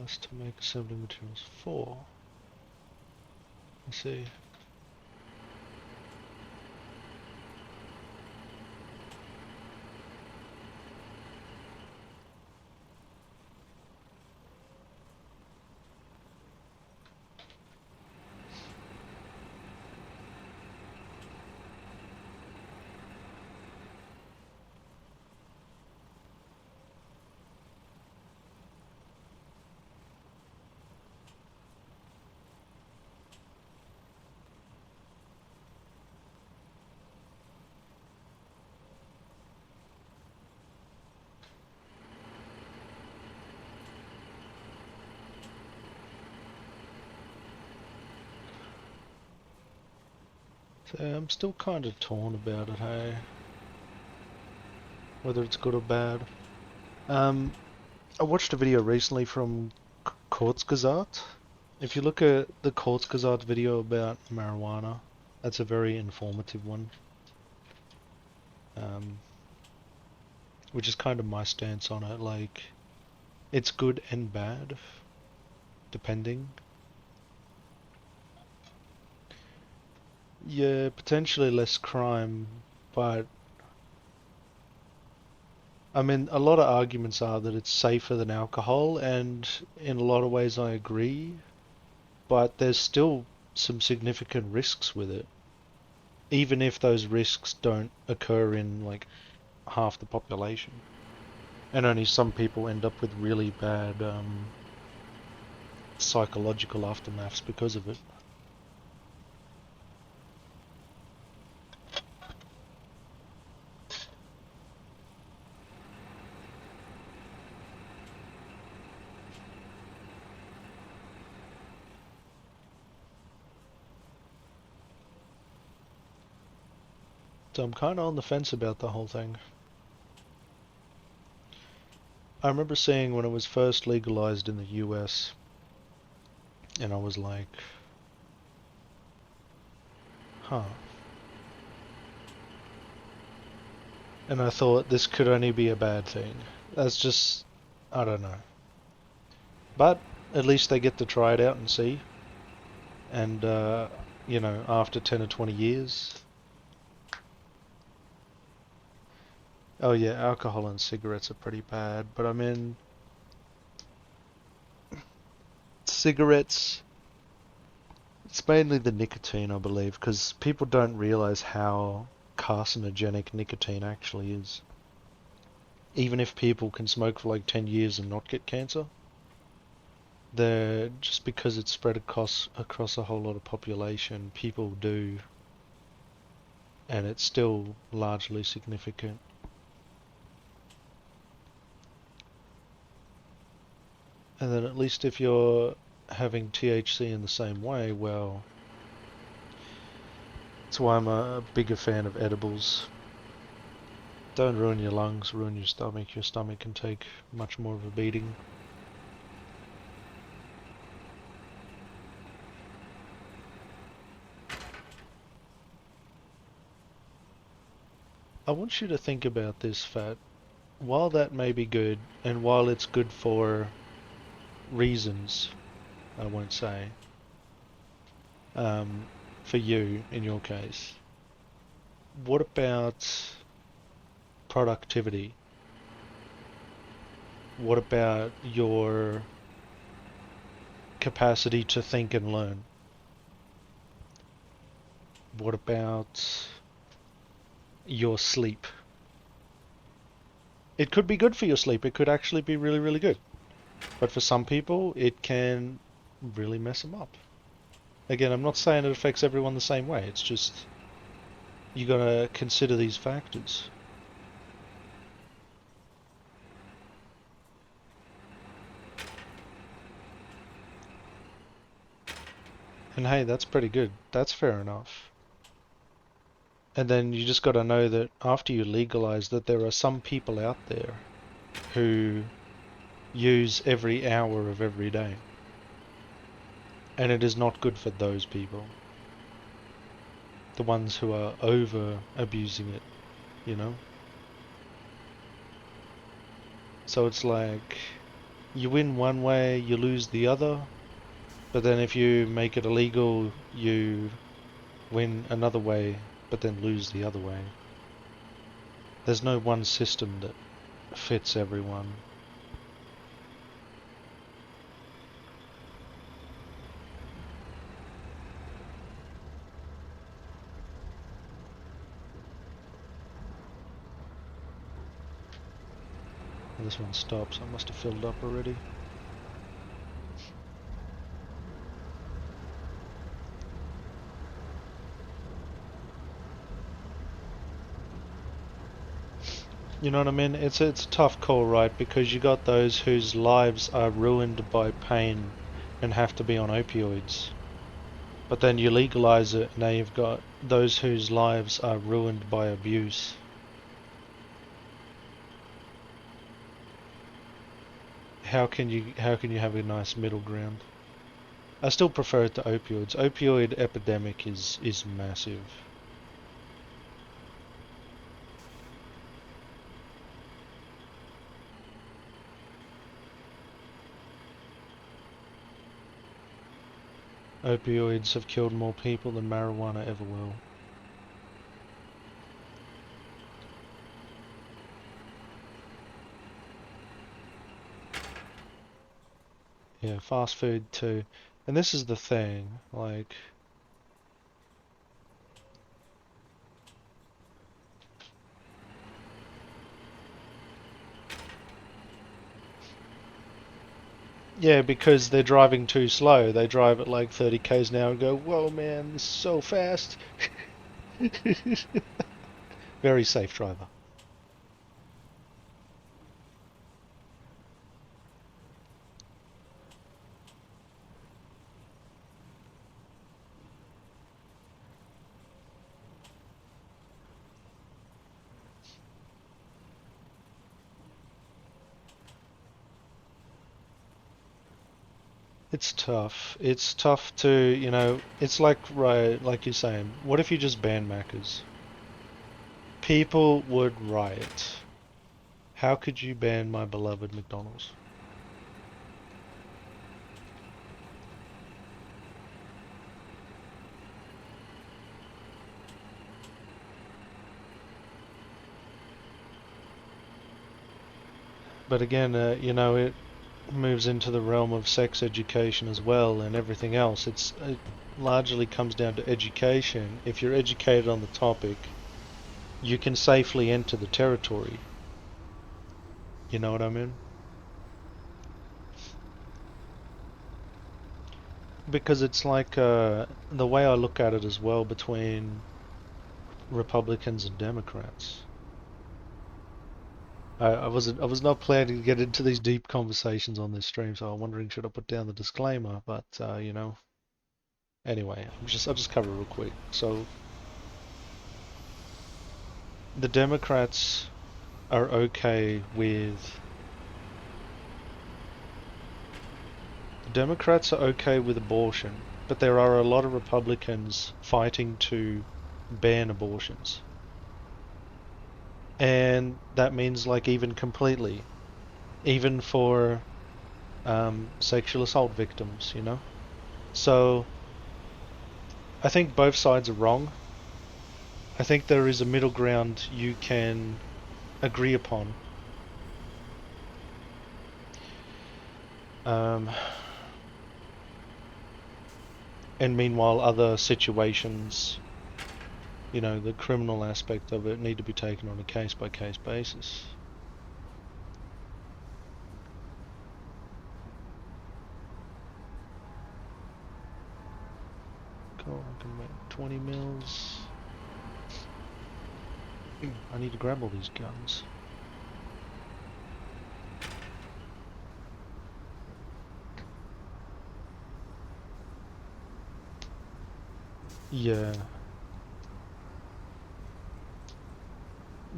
That's to make assembly materials 4. Let's see. So I'm still kind of torn about it, hey? Whether it's good or bad. I watched a video recently from Kurzgesagt. If you look at the Kurzgesagt video about marijuana, that's a very informative one. Um, which is kind of my stance on it. Like, it's good and bad, depending. Yeah, potentially less crime, but I mean, a lot of arguments are that it's safer than alcohol, and in a lot of ways I agree, but there's still some significant risks with it, even if those risks don't occur in like half the population, and only some people end up with really bad psychological aftermaths because of it. So I'm kind of on the fence about the whole thing. I remember seeing when it was first legalized in the US, and I was like, huh. And I thought this could only be a bad thing. That's just, I don't know. But at least they get to try it out and see. And, you know, after 10 or 20 years. Oh yeah, alcohol and cigarettes are pretty bad. But I mean, cigarettes, it's mainly the nicotine, I believe, because people don't realize how carcinogenic nicotine actually is. Even if people can smoke for like 10 years and not get cancer, they're just because it's spread across a whole lot of population, people do, and it's still largely significant. And then at least if you're having THC in the same way, well, that's why I'm a bigger fan of edibles. Don't ruin your lungs, ruin your stomach. Your stomach can take much more of a beating. I want you to think about this, Fat. While that may be good, and while it's good for reasons, I won't say, um, for you in your case, what about productivity? What about your capacity to think and learn? What about your sleep? It could be good for your sleep. It could actually be really, really good. But for some people, it can really mess them up. Again, I'm not saying it affects everyone the same way. It's just you gotta consider these factors. And hey, that's pretty good. That's fair enough. And then you just gotta know that after you legalize that there are some people out there who use every hour of every day. And it is not good for those people. The ones who are over abusing it, you know? So it's like you win one way, you lose the other, but then if you make it illegal, you win another way, but then lose the other way. There's no one system that fits everyone. And this one stops. I must have filled up already. You know what I mean? It's a tough call, right? Because you got those whose lives are ruined by pain and have to be on opioids. But then you legalize it, now you've got those whose lives are ruined by abuse. How can you have a nice middle ground? I still prefer it to opioids. Opioid epidemic is massive. Opioids have killed more people than marijuana ever will. Yeah, fast food too. And this is the thing, like, yeah, because they're driving too slow. They drive at like 30 k's an hour and go, whoa man, this is so fast. Very safe driver. It's tough. It's tough to, it's like, right, like you're saying, what if you just ban Maccas? People would riot. How could you ban my beloved McDonald's? But again, it moves into the realm of sex education as well and everything else. It largely comes down to education. If you're educated on the topic, you can safely enter the territory. You know what I mean? Because it's like the way I look at it as well between Republicans and Democrats. I was not planning to get into these deep conversations on this stream, so I'm wondering should I put down the disclaimer, but anyway, I'll just cover it real quick. So the Democrats are okay with the Democrats are okay with abortion, but there are a lot of Republicans fighting to ban abortions. And that means like even completely, even for sexual assault victims, you know? So I think both sides are wrong. I think there is a middle ground you can agree upon. Um, and meanwhile, other situations, the criminal aspect of it need to be taken on a case by case basis. Cool, I can make 20 mils. I need to grab all these guns. Yeah,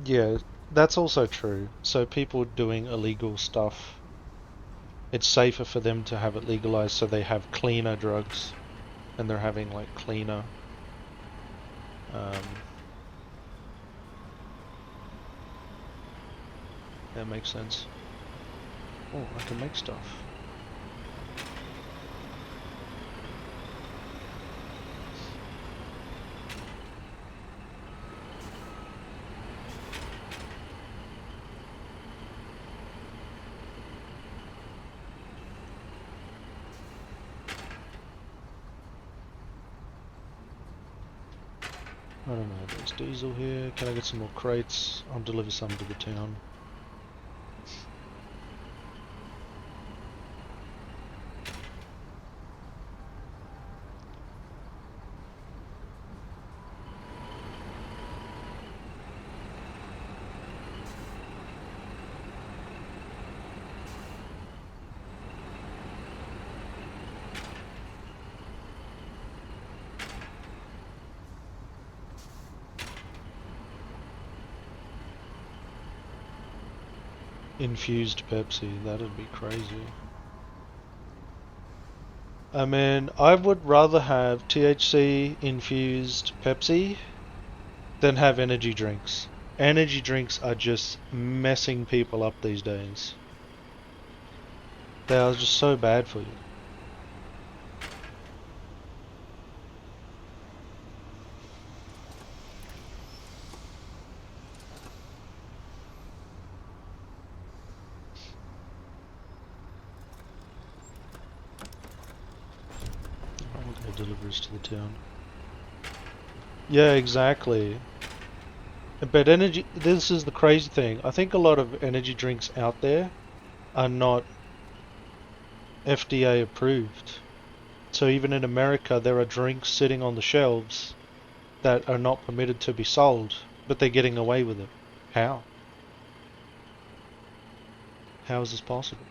yeah, that's also true. So people doing illegal stuff, it's safer for them to have it legalized so they have cleaner drugs and they're having like cleaner. Um, that makes sense. Oh, I can make stuff. I don't know, there's diesel here. Can I get some more crates? I'll deliver some to the town. Infused Pepsi, that'd be crazy. I mean, I would rather have THC infused Pepsi than have energy drinks. Energy drinks are just messing people up these days. They are just so bad for you. I'll go deliver this to the town. Yeah, exactly. But energy, this is the crazy thing. I think a lot of energy drinks out there are not FDA approved. So even in America, there are drinks sitting on the shelves that are not permitted to be sold, but they're getting away with it. How? How is this possible?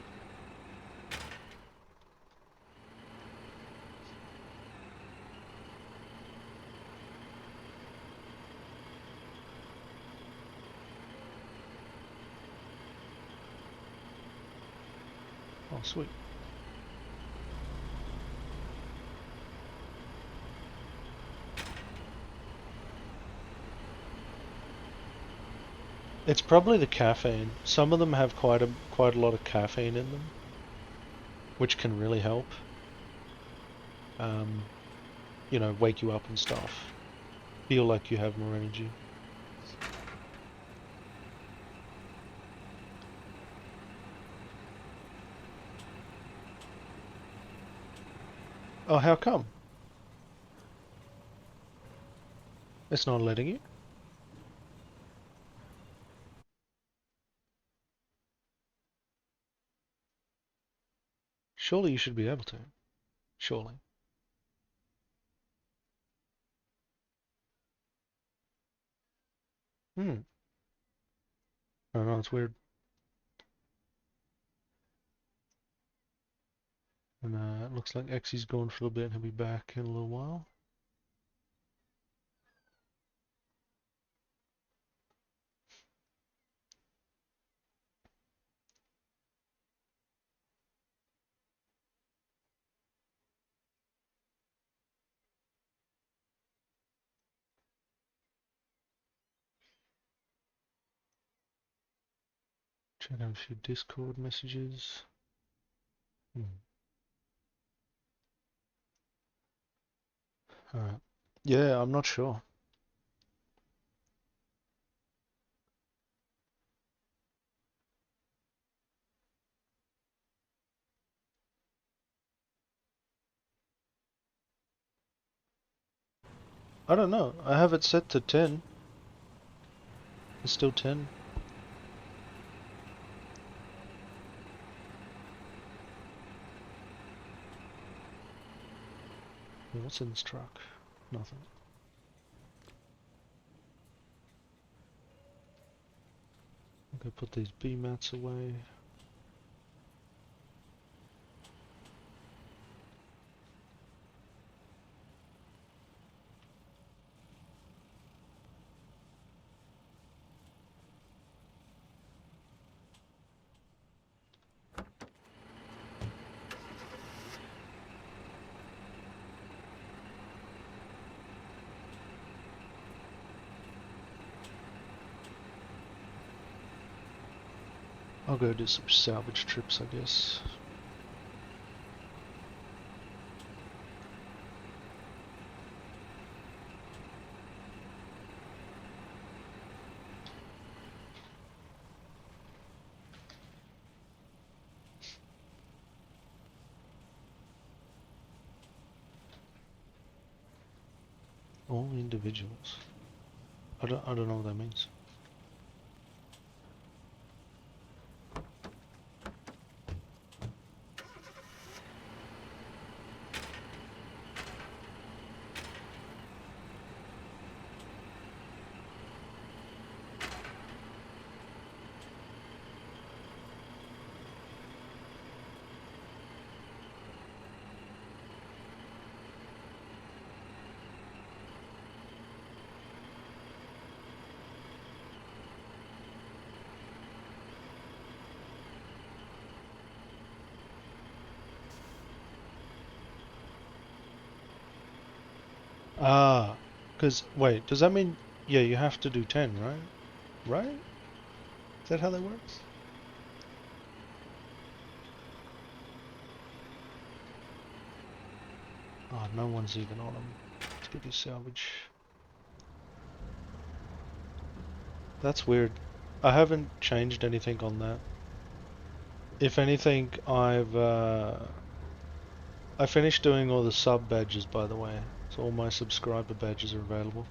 Oh, sweet. It's probably the caffeine. Some of them have quite a lot of caffeine in them, which can really help. Um, wake you up and stuff. Feel like you have more energy. Oh, how come? It's not letting you? Surely you should be able to. Surely. Hmm. I don't know, it's weird. And it looks like Xy's gone for a little bit and he'll be back in a little while. Check out a few Discord messages. Alright. Yeah, I'm not sure. I don't know. I have it set to 10. It's still 10. Yeah, what's in this truck? Nothing. Okay, put these B mats away. I'll go do some salvage trips, I guess. All individuals. I don't know what that means. Ah, because wait, does that mean yeah, you have to do 10, right? Right? Is that how that works? Oh, no one's even on them. Let's get this salvage. That's weird. I haven't changed anything on that. If anything, I finished doing all the sub badges, by the way, so all my subscriber badges are available.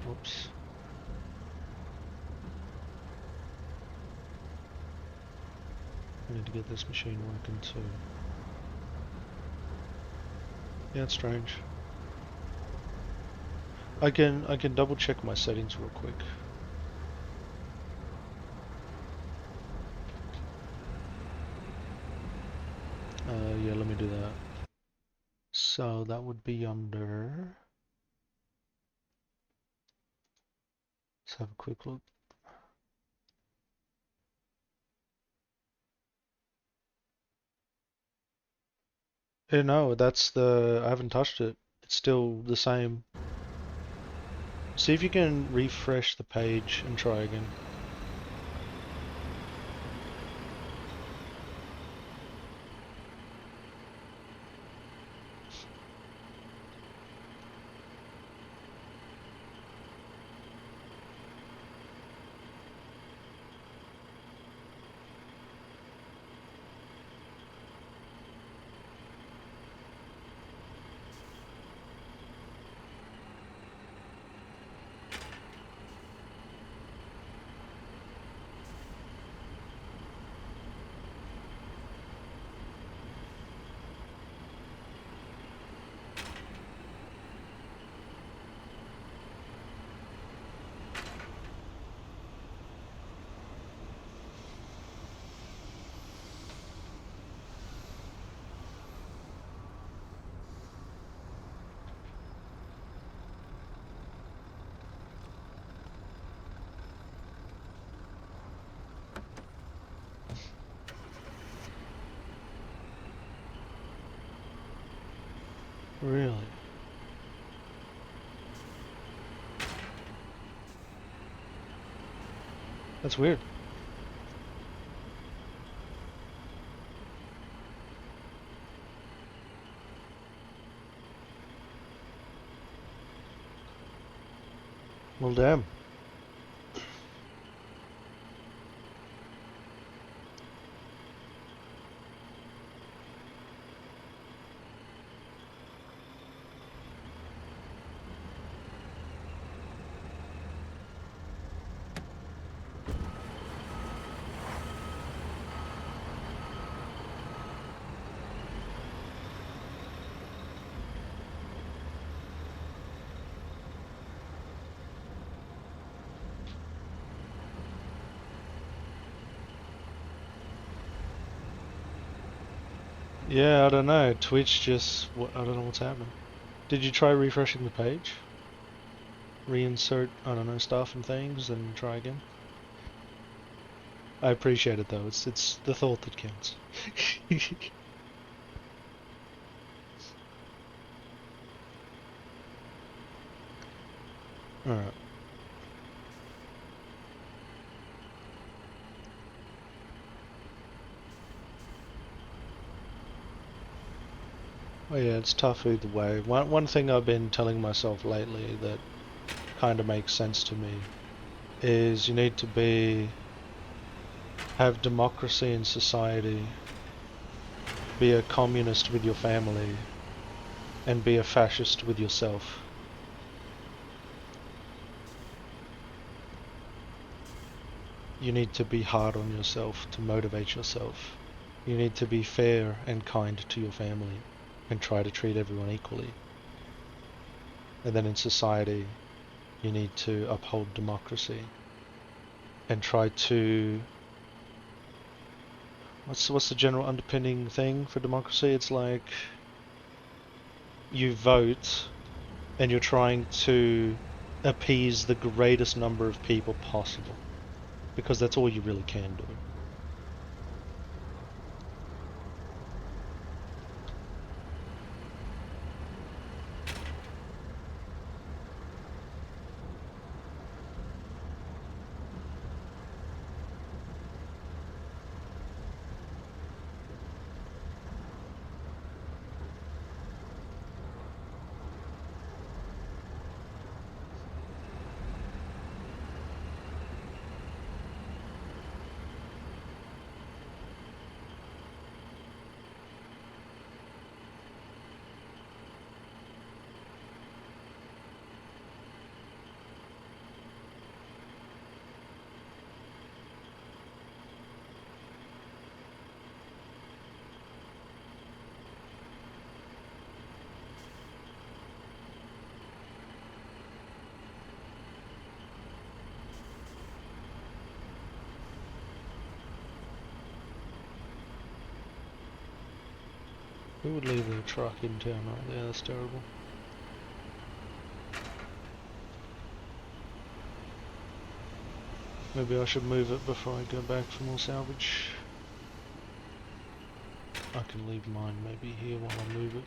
Whoops. I need to get this machine working too. Yeah, it's strange. I can double check my settings real quick. Yeah, let me do that. So that would be under. Let's have a quick look. No, that's I haven't touched it. It's still the same. See if you can refresh the page and try again. Really? That's weird. Well, damn. Yeah, I don't know. Twitch just, I don't know what's happening. Did you try refreshing the page? Reinsert, I don't know, stuff and things and try again? I appreciate it though. It's the thought that counts. Alright. Well, yeah, it's tough either way. One thing I've been telling myself lately that kind of makes sense to me is you need to have democracy in society, be a communist with your family, and be a fascist with yourself. You need to be hard on yourself to motivate yourself. You need to be fair and kind to your family and try to treat everyone equally. And then in society, you need to uphold democracy and try to what's the general underpinning thing for democracy? It's like you vote and you're trying to appease the greatest number of people possible because that's all you really can do. Who would leave their truck in town right there? That's terrible. Maybe I should move it before I go back for more salvage. I can leave mine maybe here while I move it.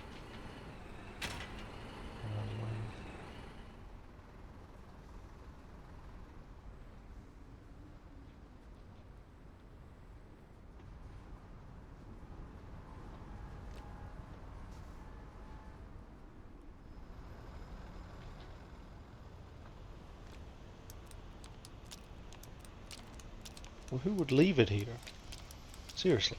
Well, who would leave it here? Seriously.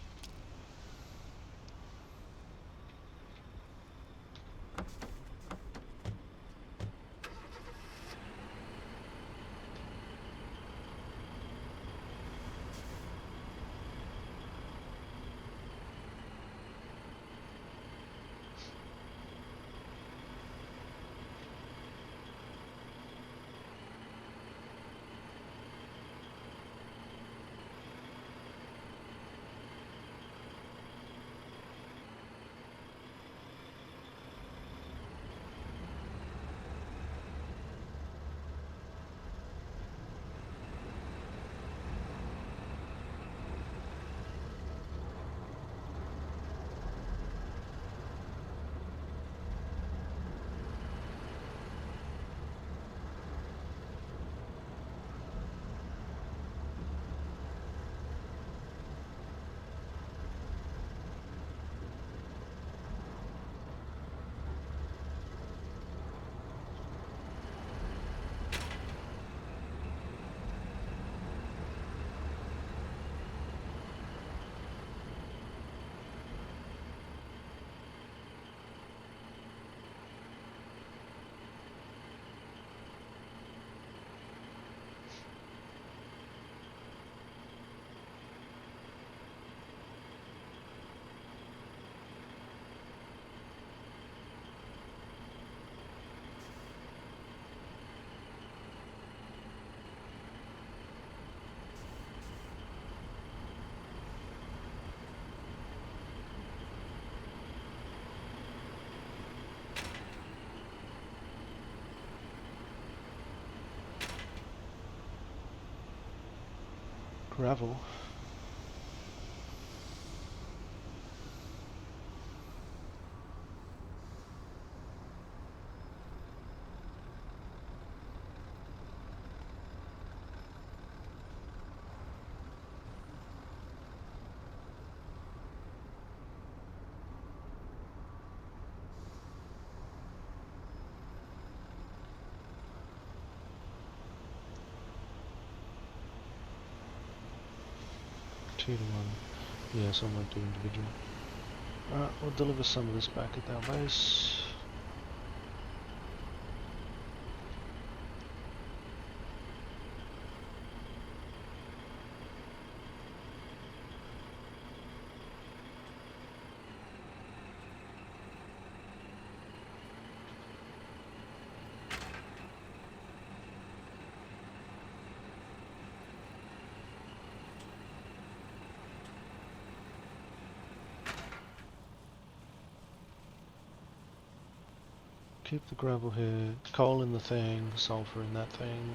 gravel. Two to one. Yes, I won't do individual. Alright, we'll deliver some of this back at our base. Keep the gravel here, coal in the thing, sulfur in that thing.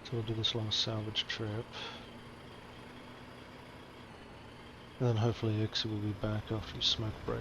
So we'll do this last salvage trip. And then hopefully Ixie will be back after his smoke break.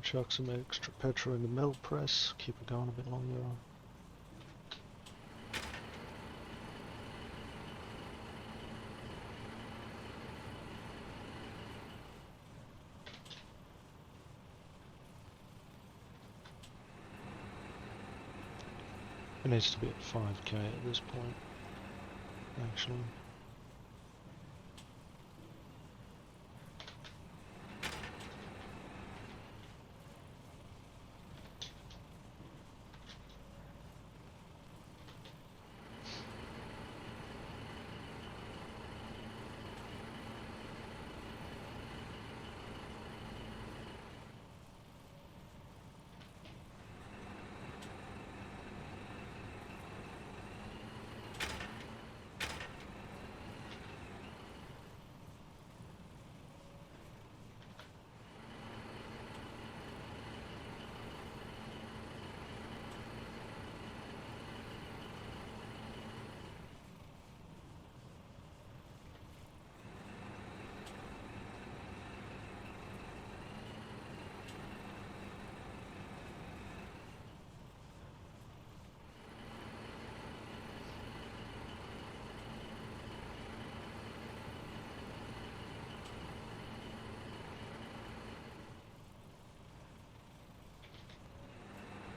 Chuck some extra petrol in the milk press, keep it going a bit longer. It needs to be at 5k at this point, actually.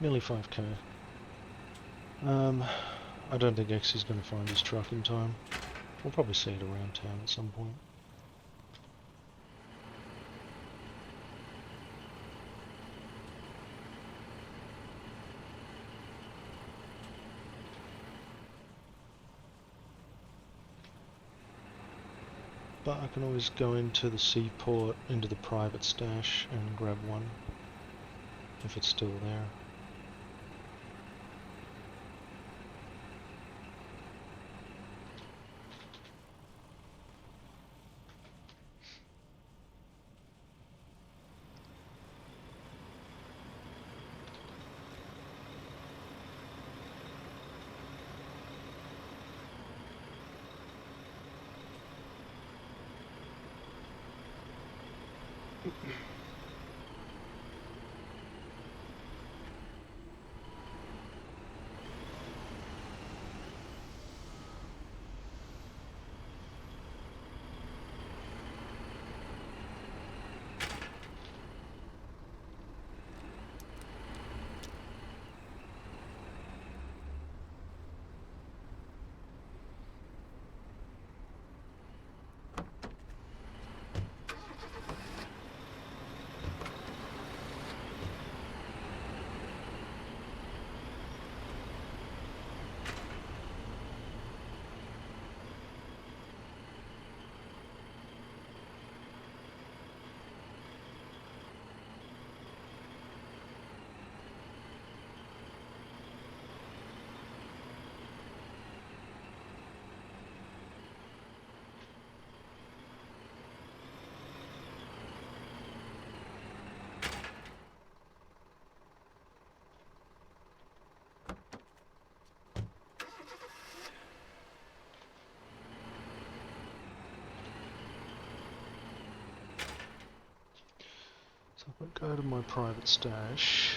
Nearly 5k. I don't think X is going to find his truck in time. We'll probably see it around town at some point. But I can always go into the seaport, into the private stash, and grab one, if it's still there. So if I go to my private stash,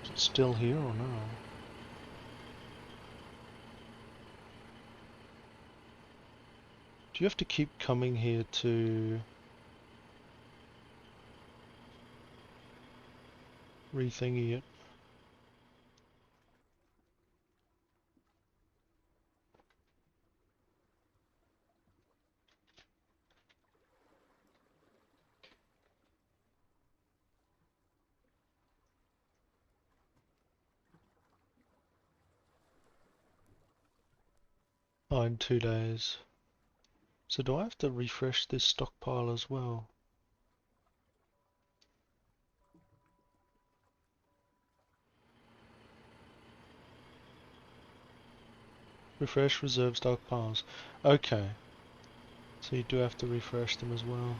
is it still here or no? Do you have to keep coming here to rethingy it? Oh, in 2 days. So do I have to refresh this stockpile as well? Refresh reserve stockpiles. Okay, so you do have to refresh them as well.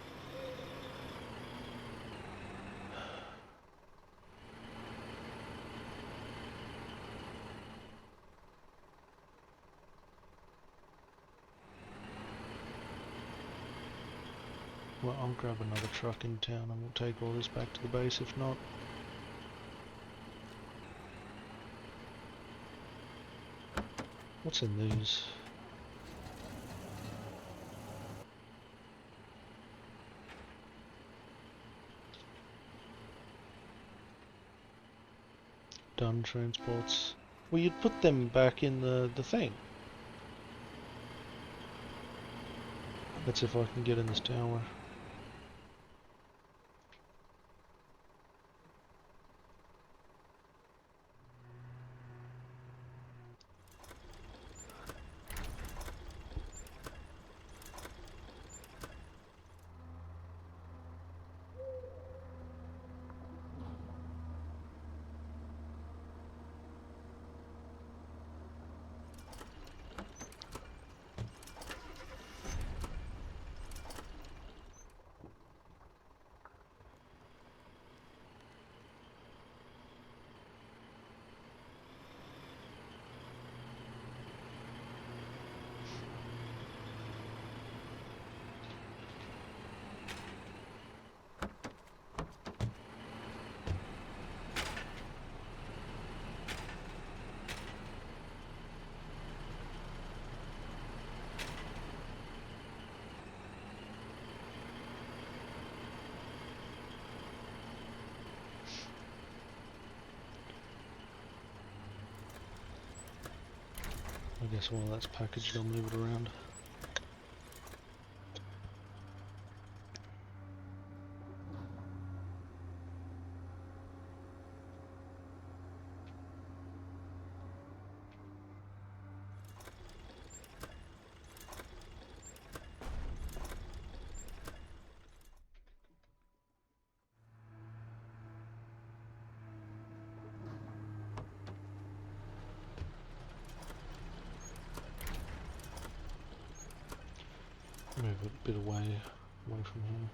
Well, I'll grab another truck in town and we'll take all this back to the base if not. What's in these? Done transports. Well, you'd put them back in the thing. Let's see if I can get in this tower. I guess while that's packaged, I'll move it around. Move it a bit away from here.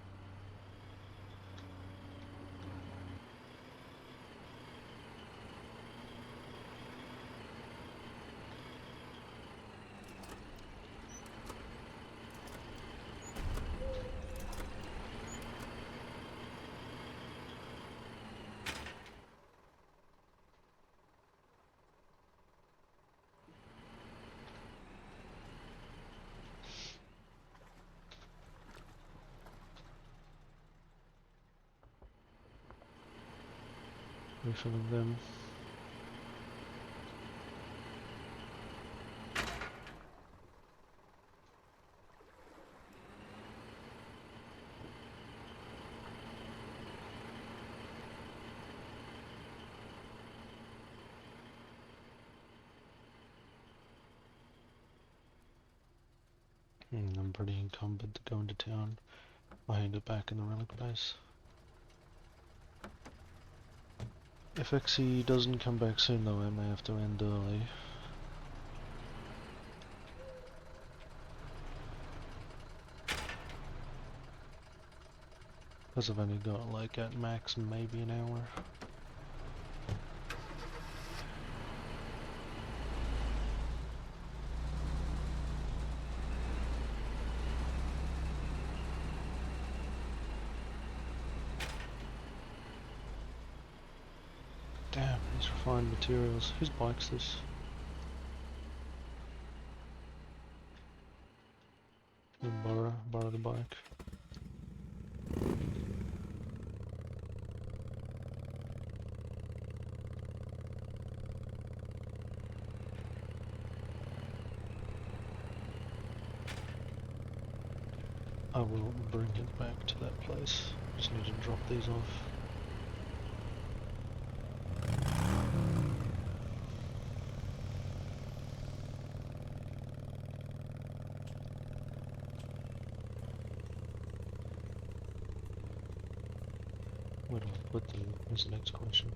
Refilling them. I'm pretty encumbered to go into town. I hand it back in the relic base. If XE doesn't come back soon though, I may have to end early. Because I've only got like at max maybe an hour. Damn, these refined materials. Whose bike's this? Borrow the bike. I will bring it back to that place. Just need to drop these off. Where do I put them? Is the next question.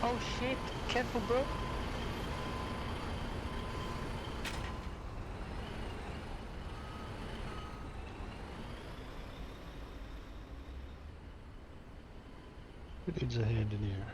Oh shit! Careful, bro. Who needs a hand in here?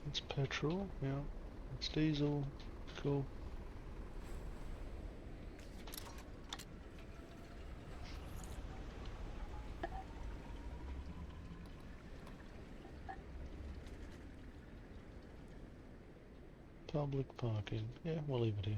It's petrol, yeah. It's diesel, cool. Public parking, yeah, we'll leave it here.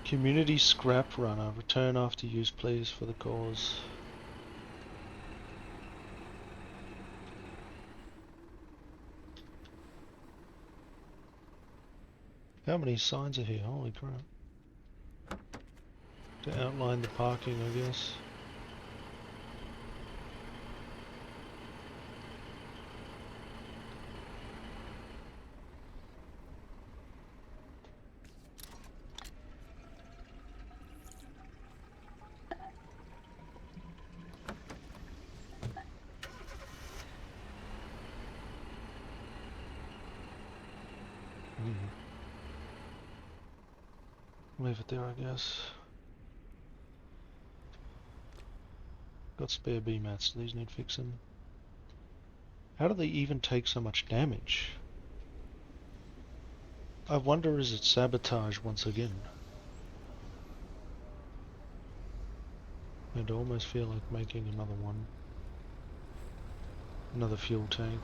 Community scrap runner. Return after use, please, for the cause. How many signs are here? Holy crap. To outline the parking, I guess. Leave it there, I guess. Got spare B mats. Do these need fixing? How do they even take so much damage? I wonder, is it sabotage once again? I'd almost feel like making another one. Another fuel tank.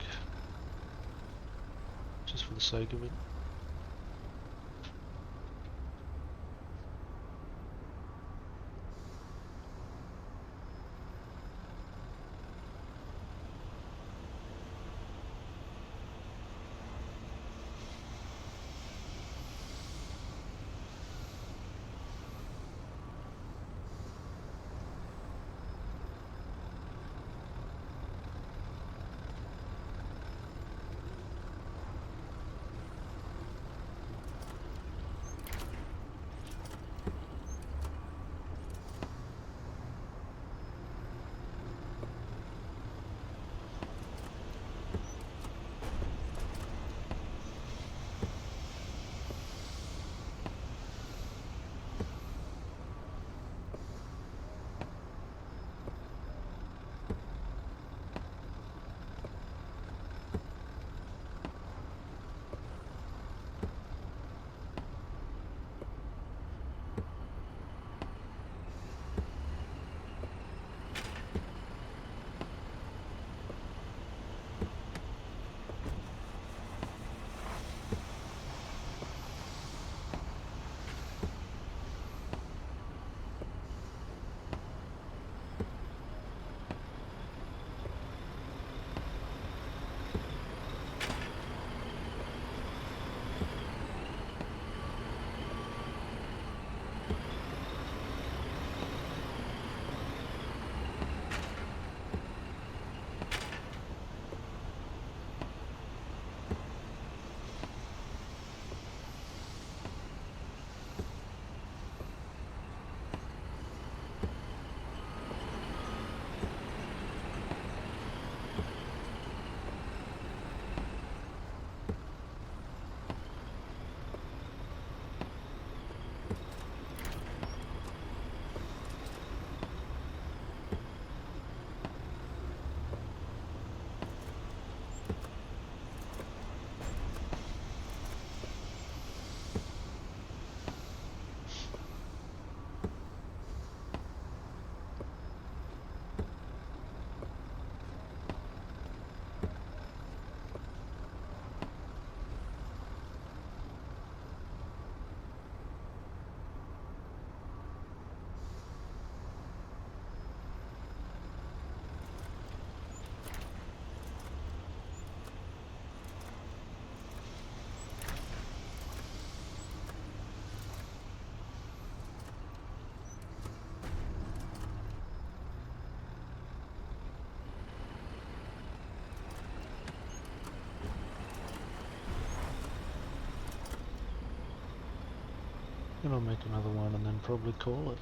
Just for the sake of it. And I'll make another one and then probably call it,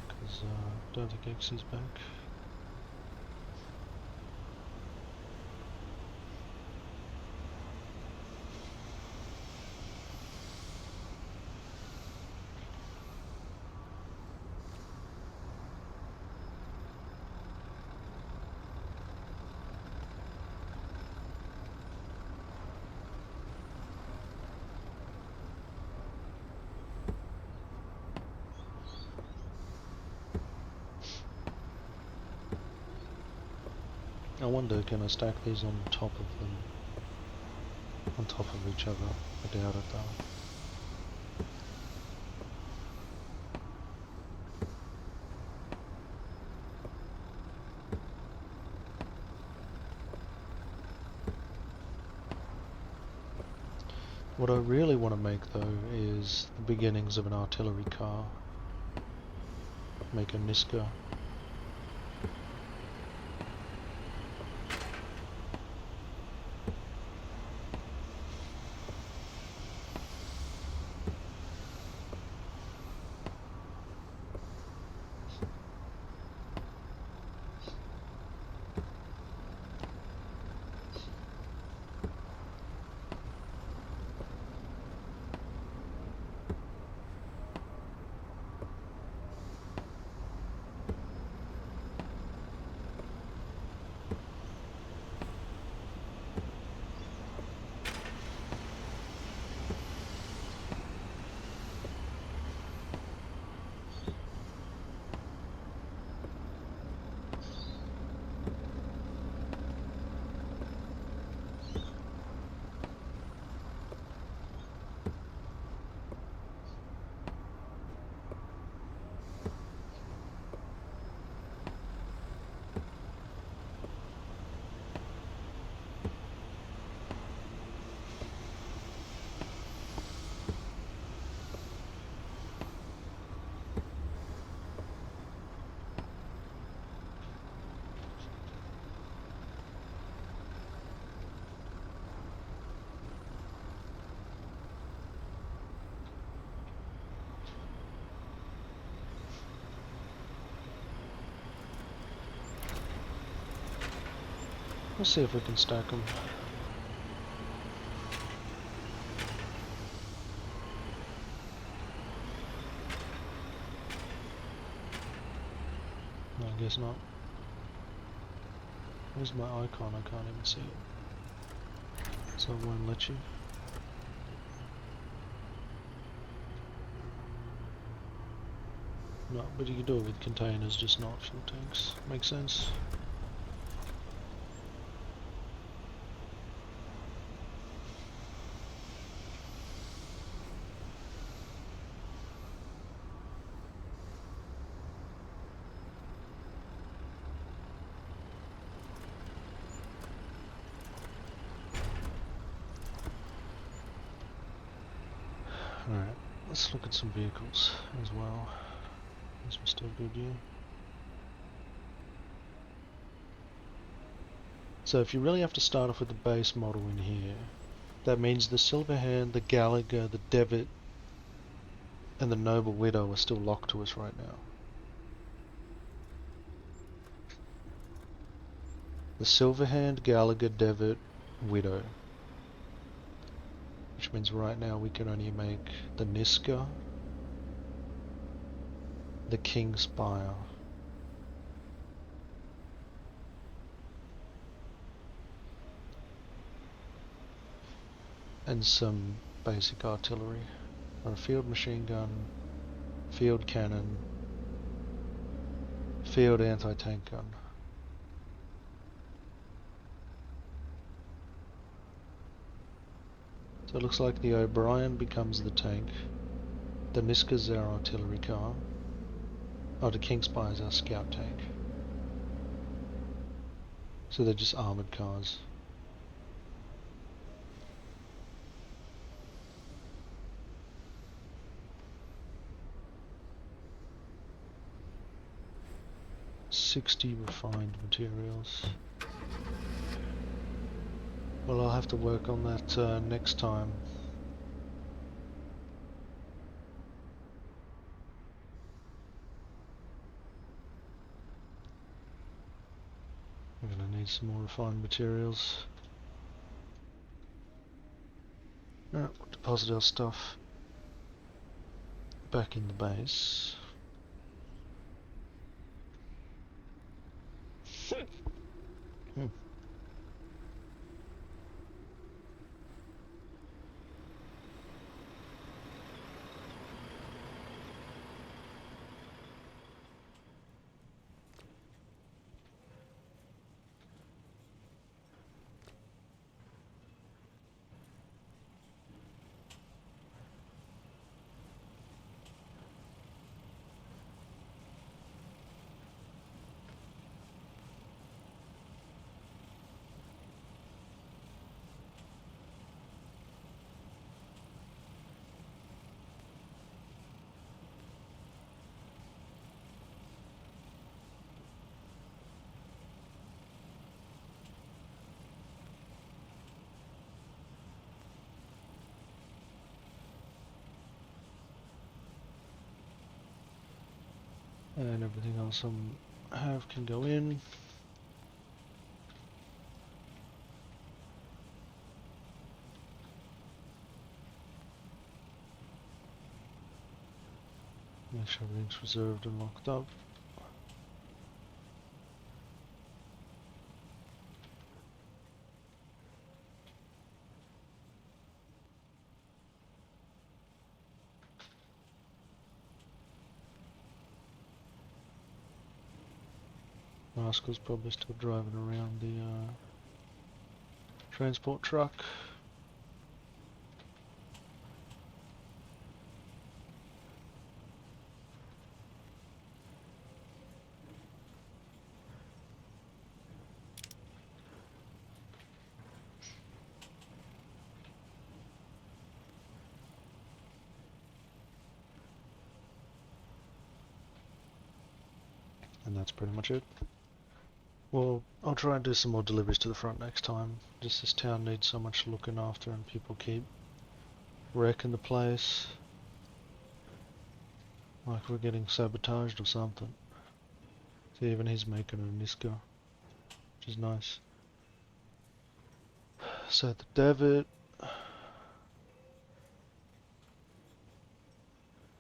because don't think X is back. I wonder, can I stack these on top of them? On top of each other? I doubt it though. What I really want to make though is the beginnings of an artillery car. Make a Niska. Let's see if we can stack them. No, I guess not. Where's my icon? I can't even see it. So it won't let you. No, but you can do it with containers, just not fuel tanks. Makes sense. Alright, let's look at some vehicles as well. Is Mr. Goodyear? So if you really have to start off with the base model in here, that means the Silverhand, the Gallagher, the Devitt, and the Noble Widow are still locked to us right now. The Silverhand, Gallagher, Devitt, Widow. Which means right now we can only make the Niska, the King Spire, and some basic artillery, or a field machine gun, field cannon, field anti-tank gun. So it looks like the O'Brien becomes the tank, the Niska's our artillery car, the King Spire's our scout tank. So they're just armoured cars. $60 refined materials. Well, I'll have to work on that next time. need some more refined materials. Alright, we'll deposit our stuff back in the base. Hmm. And everything else I have can go in. Make sure everything's reserved and locked up. Rascal's probably still driving around the transport truck. And that's pretty much it. Well, I'll try and do some more deliveries to the front next time. Just this town needs so much looking after and people keep wrecking the place. Like we're getting sabotaged or something. See, even he's making a Niska, which is nice. So the David,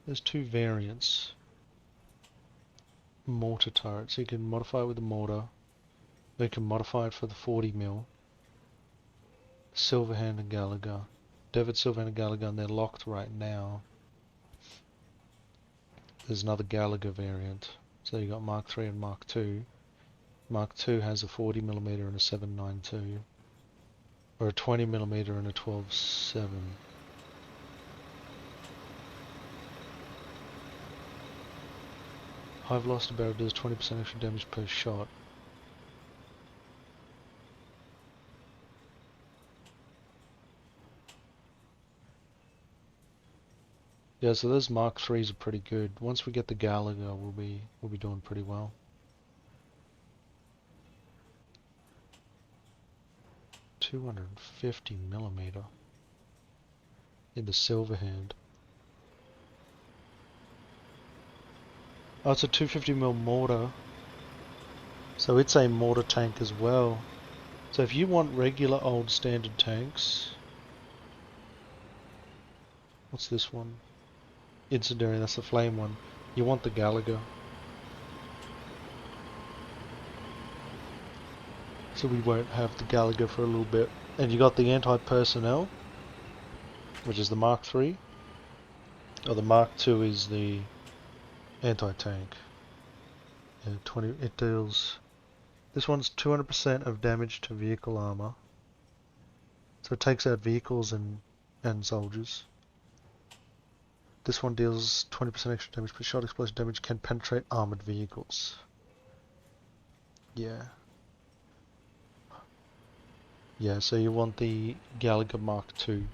there's two variants. Mortar turret, so you can modify it with the mortar. You can modify it for the 40mm. Silverhand and Gallagher. David, Silverhand and Gallagher, and they're locked right now. There's another Gallagher variant. So you got Mark III and Mark II. Mark II has a 40mm and a 7.92. Or a 20mm and a 12.7. High velocity barrel does 20% extra damage per shot. Yeah, so those Mark IIIs are pretty good. Once we get the Gallagher, we'll be doing pretty well. 250mm in the Silverhand. Oh, it's a 250mm mortar. So it's a mortar tank as well. So if you want regular old standard tanks, what's this one? Incendiary, that's the flame one. You want the Gallagher. So we won't have the Gallagher for a little bit. And you got the anti-personnel, which is the Mark III. Or the Mark II is the anti-tank. Yeah, 20. It deals. This one's 200% of damage to vehicle armor. So it takes out vehicles and soldiers. This one deals 20% extra damage per shot. Explosive damage can penetrate armored vehicles. Yeah. Yeah, so you want the Gallagher Mark II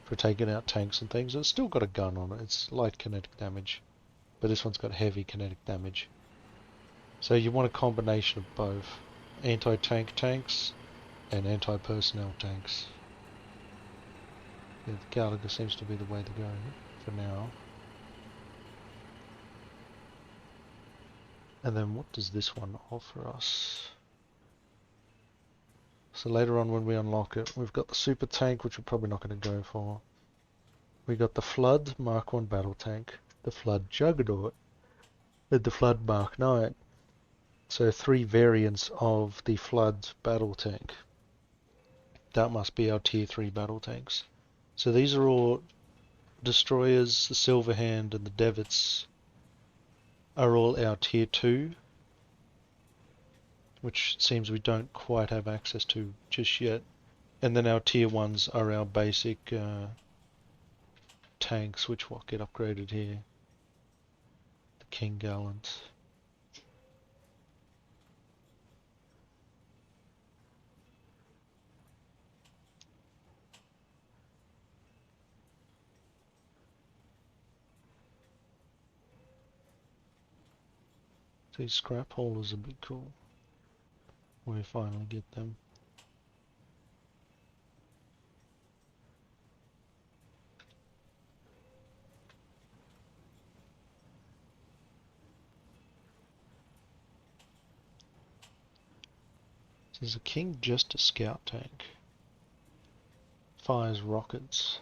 for taking out tanks and things. It's still got a gun on it. It's light kinetic damage. But this one's got heavy kinetic damage. So you want a combination of both. Anti-tank tanks and anti-personnel tanks. Yeah, the Gallagher seems to be the way to go for now. And then what does this one offer us? So later on when we unlock it, we've got the super tank, which we're probably not going to go for. We got the Flood Mark 1 battle tank, the Flood Juggernaut, and the Flood Mark 9. So 3 variants of the Flood battle tank. That must be our tier 3 battle tanks. So these are all destroyers, the Silverhand and the Devits are all our tier 2, which seems we don't quite have access to just yet. And then our tier 1s are our basic tanks, which will get upgraded here. The King Gallant. These scrap haulers would be cool when we finally get them. So is the King just a scout tank? Fires rockets.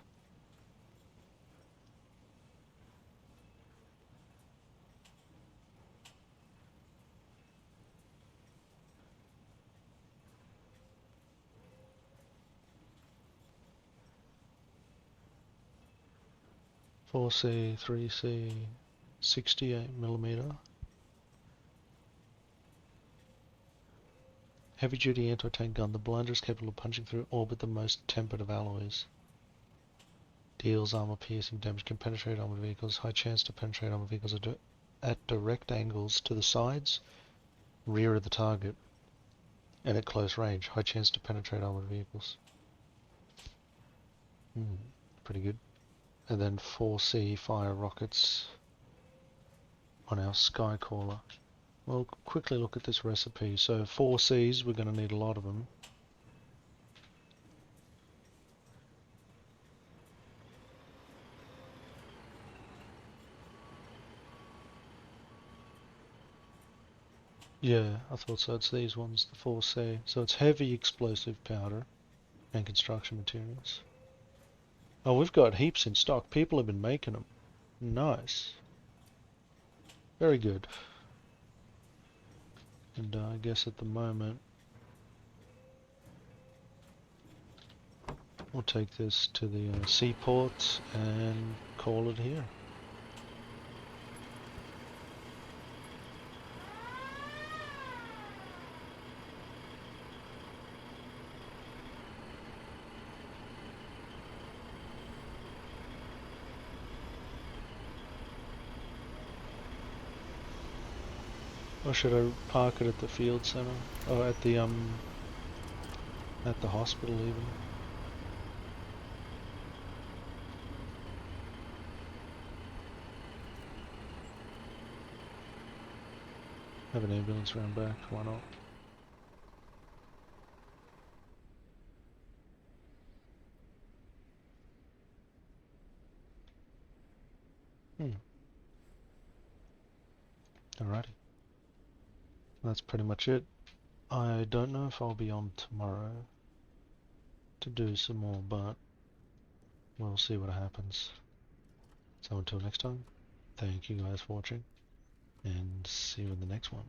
Four C, 3C, 68mm. Heavy duty anti-tank gun. The blinder is capable of punching through all but the most tempered of alloys. Deals armor piercing damage, can penetrate armored vehicles. High chance to penetrate armored vehicles at direct angles to the sides, rear of the target, and at close range. High chance to penetrate armored vehicles. Pretty good. And then 4C fire rockets on our Skycaller. We'll quickly look at this recipe. So 4Cs, we're going to need a lot of them. Yeah, I thought so. It's these ones, the 4C. So it's heavy explosive powder and construction materials. Oh, we've got heaps in stock. People have been making them. Nice. Very good. And I guess at the moment we'll take this to the seaport and call it here. Or should I park it at the field center? Or at the hospital even? Have an ambulance round back, why not? Alrighty. That's pretty much it. I don't know if I'll be on tomorrow to do some more, but we'll see what happens. So until next time, thank you guys for watching, and see you in the next one.